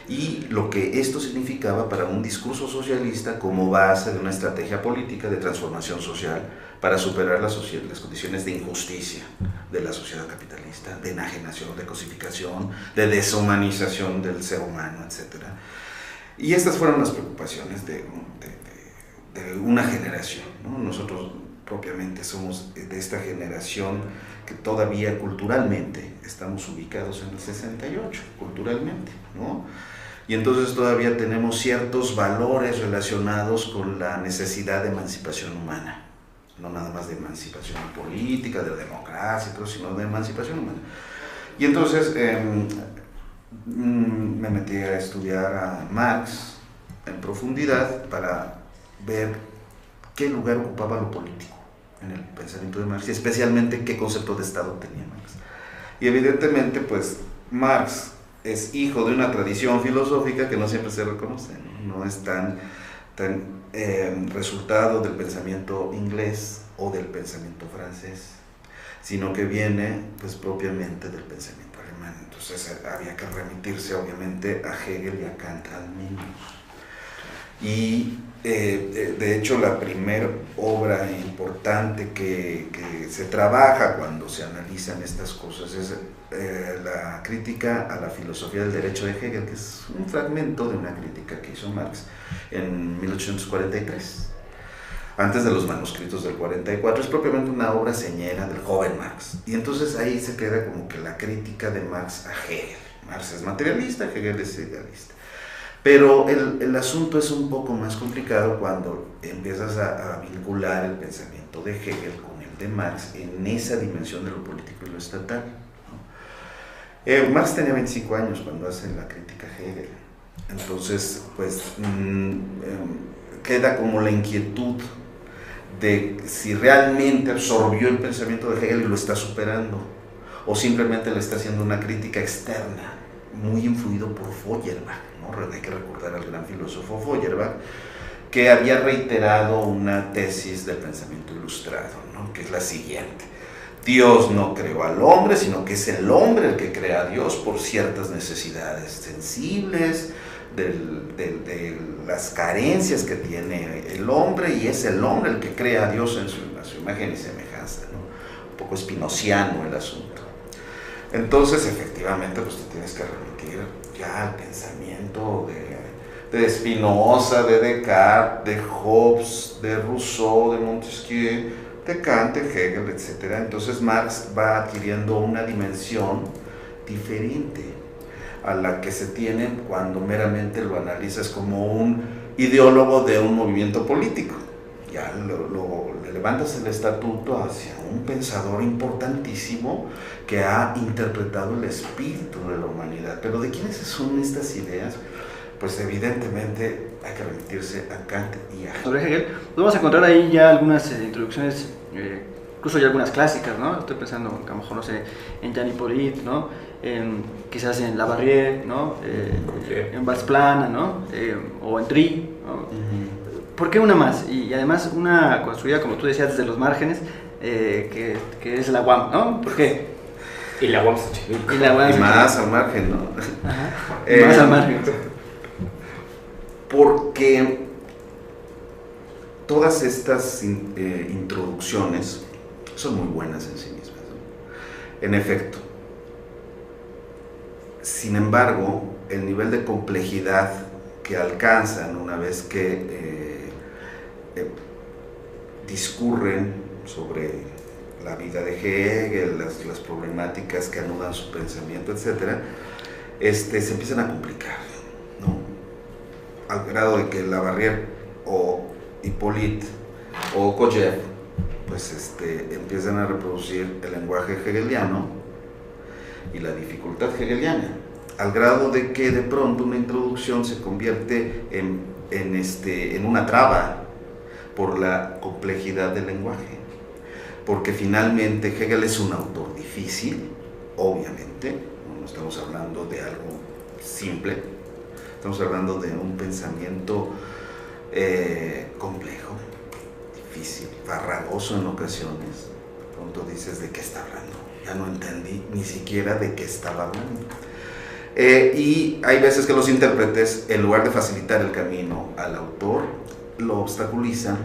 D: y lo que esto significaba para un discurso socialista como base de una estrategia política de transformación social para superar las condiciones de injusticia de la sociedad capitalista, de enajenación, de cosificación, de deshumanización del ser humano, etc. Y estas fueron las preocupaciones de una generación, ¿no? Nosotros propiamente somos de esta generación que todavía culturalmente estamos ubicados en el 68, culturalmente, ¿no? Y entonces todavía tenemos ciertos valores relacionados con la necesidad de emancipación humana, no nada más de emancipación política, de democracia, todo, sino de emancipación humana. Y entonces me metí a estudiar a Marx en profundidad para ver qué lugar ocupaba lo político en el pensamiento de Marx y especialmente qué concepto de Estado tenía Marx. Y evidentemente pues Marx es hijo de una tradición filosófica que no siempre se reconoce, no es tan resultado del pensamiento inglés o del pensamiento francés, sino que viene pues propiamente del pensamiento alemán. Entonces había que remitirse obviamente a Hegel y a Kant al menos. Y de hecho la primera obra importante que se trabaja cuando se analizan estas cosas es la crítica a la filosofía del derecho de Hegel, que es un fragmento de una crítica que hizo Marx en 1843. Antes de los manuscritos del 44, es propiamente una obra señera del joven Marx. Y entonces ahí se queda como que la crítica de Marx a Hegel. Marx es materialista, Hegel es idealista. Pero el asunto es un poco más complicado cuando empiezas a vincular el pensamiento de Hegel con el de Marx en esa dimensión de lo político y lo estatal, ¿no? Marx tenía 25 años cuando hace la crítica a Hegel. Entonces, pues, queda como la inquietud de si realmente absorbió el pensamiento de Hegel y lo está superando, o simplemente le está haciendo una crítica externa, muy influido por Feuerbach, ¿no? Hay que recordar al gran filósofo Feuerbach, que había reiterado una tesis del pensamiento ilustrado, ¿no? Que es la siguiente: Dios no creó al hombre, sino que es el hombre el que crea a Dios por ciertas necesidades sensibles, de las carencias que tiene el hombre, y es el hombre el que crea a Dios a su imagen y semejanza, ¿no? Un poco spinoziano el asunto. Entonces, efectivamente, pues te tienes que remitir ya al pensamiento de Spinoza, de Descartes, de Hobbes, de Rousseau, de Montesquieu, de Kant, de Hegel, etc. Entonces Marx va adquiriendo una dimensión diferente a la que se tiene cuando meramente lo analizas como un ideólogo de un movimiento político. Ya le levantas el estatuto hacia un pensador importantísimo que ha interpretado el espíritu de la humanidad. Pero ¿de quiénes son estas ideas? Pues evidentemente hay que remitirse a Kant y a
A: Sobre Hegel, vamos a encontrar ahí ya algunas introducciones, incluso ya algunas clásicas, ¿no? Estoy pensando, a lo mejor, no sé, en Jean Hippolyte, ¿no? Quizás en Labarrière, ¿no? En Valsplana, ¿no? O en Drie, ¿no? ¿Por qué una más? Y además una construida, como tú decías, desde los márgenes, que es la UAM, ¿no? ¿Por qué?
B: Y la UAM Xochimilco.
D: Y más al margen, ¿no?
A: Ajá. Más al margen.
D: Porque todas estas introducciones son muy buenas en sí mismas, ¿no? En efecto. Sin embargo, el nivel de complejidad que alcanzan una vez que discurren sobre la vida de Hegel, las problemáticas que anudan su pensamiento, etc., se empiezan a complicar, ¿no? Al grado de que Labarrière o Hippolyte o Kojève pues empiezan a reproducir el lenguaje hegeliano y la dificultad hegeliana, al grado de que de pronto una introducción se convierte en una traba por la complejidad del lenguaje, porque finalmente Hegel es un autor difícil, obviamente, no estamos hablando de algo simple, estamos hablando de un pensamiento complejo, difícil, farragoso en ocasiones. De pronto dices, ¿de qué está hablando? Ya no entendí ni siquiera de qué estaba hablando. Y hay veces que los intérpretes, en lugar de facilitar el camino al autor, lo obstaculizan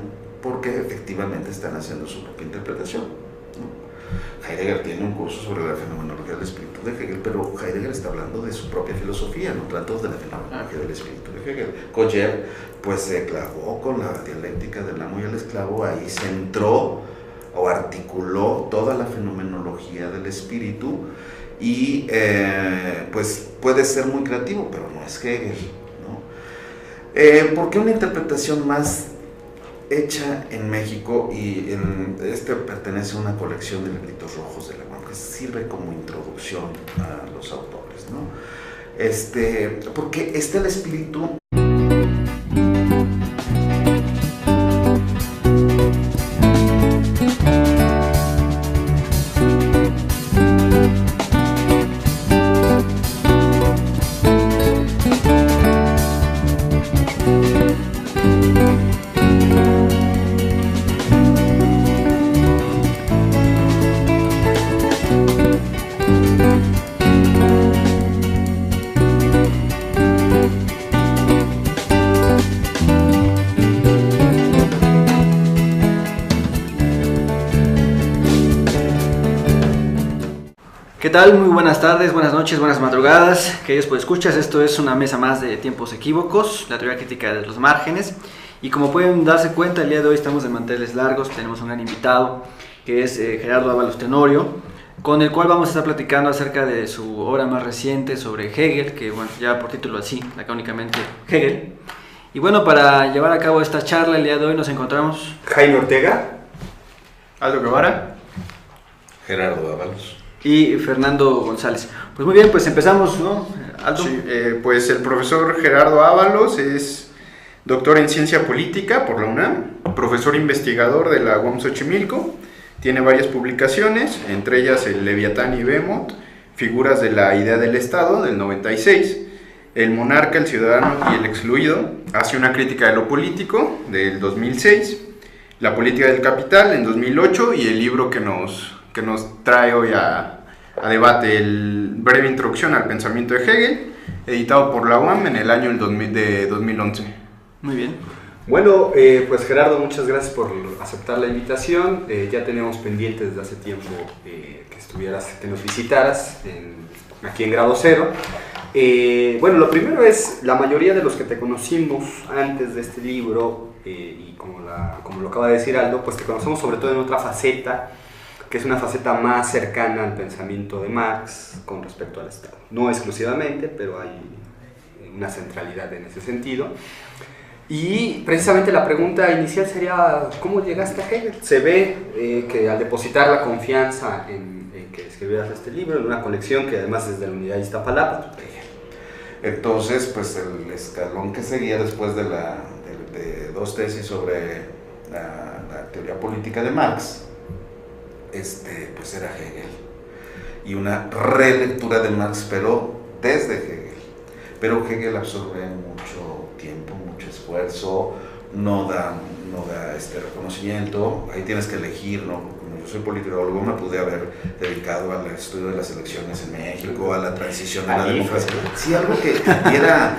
D: porque efectivamente están haciendo su propia interpretación, ¿no? Heidegger tiene un curso sobre la fenomenología del espíritu de Hegel, pero Heidegger está hablando de su propia filosofía, no tanto de la fenomenología del espíritu de Hegel. Kojève pues se clavó con la dialéctica del amo y el esclavo, ahí centró o articuló toda la fenomenología del espíritu y pues puede ser muy creativo, pero no es Hegel, ¿no? ¿Por qué una interpretación más hecha en México? Y pertenece a una colección de libritos rojos de la UAM que sirve como introducción a los autores, ¿no? Porque está el espíritu.
A: ¿Qué tal? Muy buenas tardes, buenas noches, buenas madrugadas, queridos podescuchas. Esto es una mesa más de Tiempos Equívocos, la teoría crítica de los márgenes. Y como pueden darse cuenta, el día de hoy estamos de manteles largos. Tenemos un gran invitado, que es Gerardo Ábalos Tenorio, con el cual vamos a estar platicando acerca de su obra más reciente sobre Hegel, que bueno, ya por título así, lacónicamente Hegel. Y bueno, para llevar a cabo esta charla el día de hoy nos encontramos
B: Jaime Ortega,
C: Aldo Guevara,
D: Gerardo Ábalos.
A: y Fernando González. Pues muy bien, pues empezamos, ¿no, Aldo?
C: Sí, pues el profesor Gerardo Ábalos es doctor en ciencia política por la UNAM, profesor investigador de la UAM Xochimilco, tiene varias publicaciones, entre ellas el Leviatán y Behemoth, Figuras de la idea del Estado, del 96, El monarca, el ciudadano y el excluido, hace una crítica de lo político, del 2006, La política del capital, en 2008, y el libro que nos trae hoy a debate, el Breve introducción al pensamiento de Hegel, editado por la UAM en el año de 2011.
A: Muy bien.
B: Bueno, pues Gerardo, muchas gracias por aceptar la invitación. Ya teníamos pendiente desde hace tiempo que nos visitaras aquí en Grado Cero. Bueno, lo primero es, la mayoría de los que te conocimos antes de este libro, y como lo acaba de decir Aldo, pues te conocemos sobre todo en otra faceta, que es una faceta más cercana al pensamiento de Marx con respecto al Estado. No exclusivamente, pero hay una centralidad en ese sentido. Y precisamente la pregunta inicial sería, ¿cómo llegaste a Hegel? Se ve que al depositar la confianza en que escribieras este libro, en una colección que además es de la Unidad de Iztapalapa.
D: Entonces, pues el escalón que seguía después de dos tesis sobre la teoría política de Marx, pues era Hegel. Y una relectura de Marx, pero desde Hegel. Pero Hegel absorbe mucho tiempo, mucho esfuerzo, no da reconocimiento. Ahí tienes que elegir, ¿no? Como yo soy politólogo, me pude haber dedicado al estudio de las elecciones en México, a la transición a la democracia. Sí, algo que diera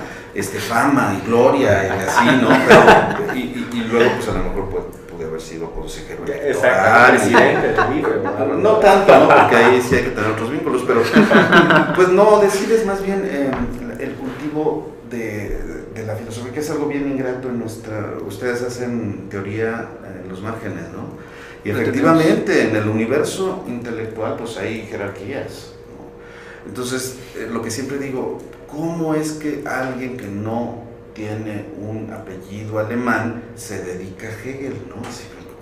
D: fama y gloria y así, ¿no? Pero, y luego, pues a lo mejor pude haber sido consejero electoral. No tanto, ¿no? Porque ahí sí hay que tener otros vínculos, pero pues no, decides más bien el cultivo de la filosofía, que es algo bien ingrato en ustedes hacen teoría en los márgenes, ¿no? Y efectivamente en el universo intelectual pues hay jerarquías, ¿no? Entonces, lo que siempre digo, ¿cómo es que alguien que no tiene un apellido alemán se dedica a Hegel, ¿no?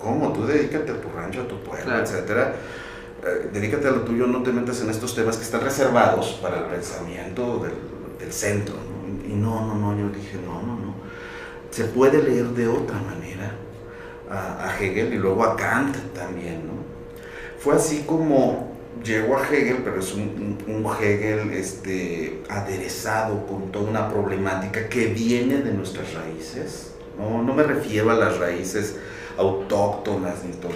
D: ¿Cómo? Tú dedícate a tu rancho, a tu pueblo, claro, etcétera. Dedícate a lo tuyo, no te metas en estos temas que están reservados para el pensamiento del centro, ¿no? Y no, yo dije, no. Se puede leer de otra manera a Hegel y luego a Kant también, ¿no? Fue así como llegó a Hegel, pero es un Hegel aderezado con toda una problemática que viene de nuestras raíces. No me refiero a las raíces autóctonas ni todo,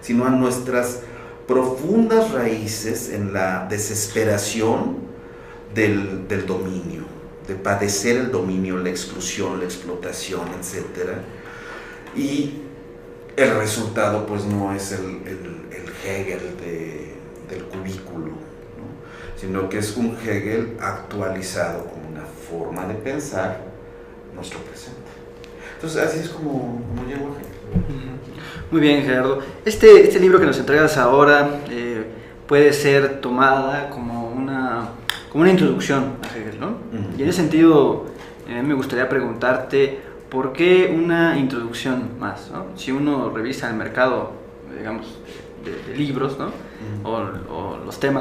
D: sino a nuestras profundas raíces en la desesperación del dominio, de padecer el dominio, la exclusión, la explotación, etc. Y el resultado pues no es el Hegel del cubículo, ¿no? Sino que es un Hegel actualizado como una forma de pensar nuestro presente. Entonces así es como llego a Hegel.
A: Muy bien, Gerardo. Este libro que nos entregas ahora puede ser tomada como una introducción a Hegel, ¿no? Uh-huh. Y en ese sentido me gustaría preguntarte, ¿por qué una introducción más, ¿no? Si uno revisa el mercado, digamos, de libros, ¿no? Uh-huh. o los temas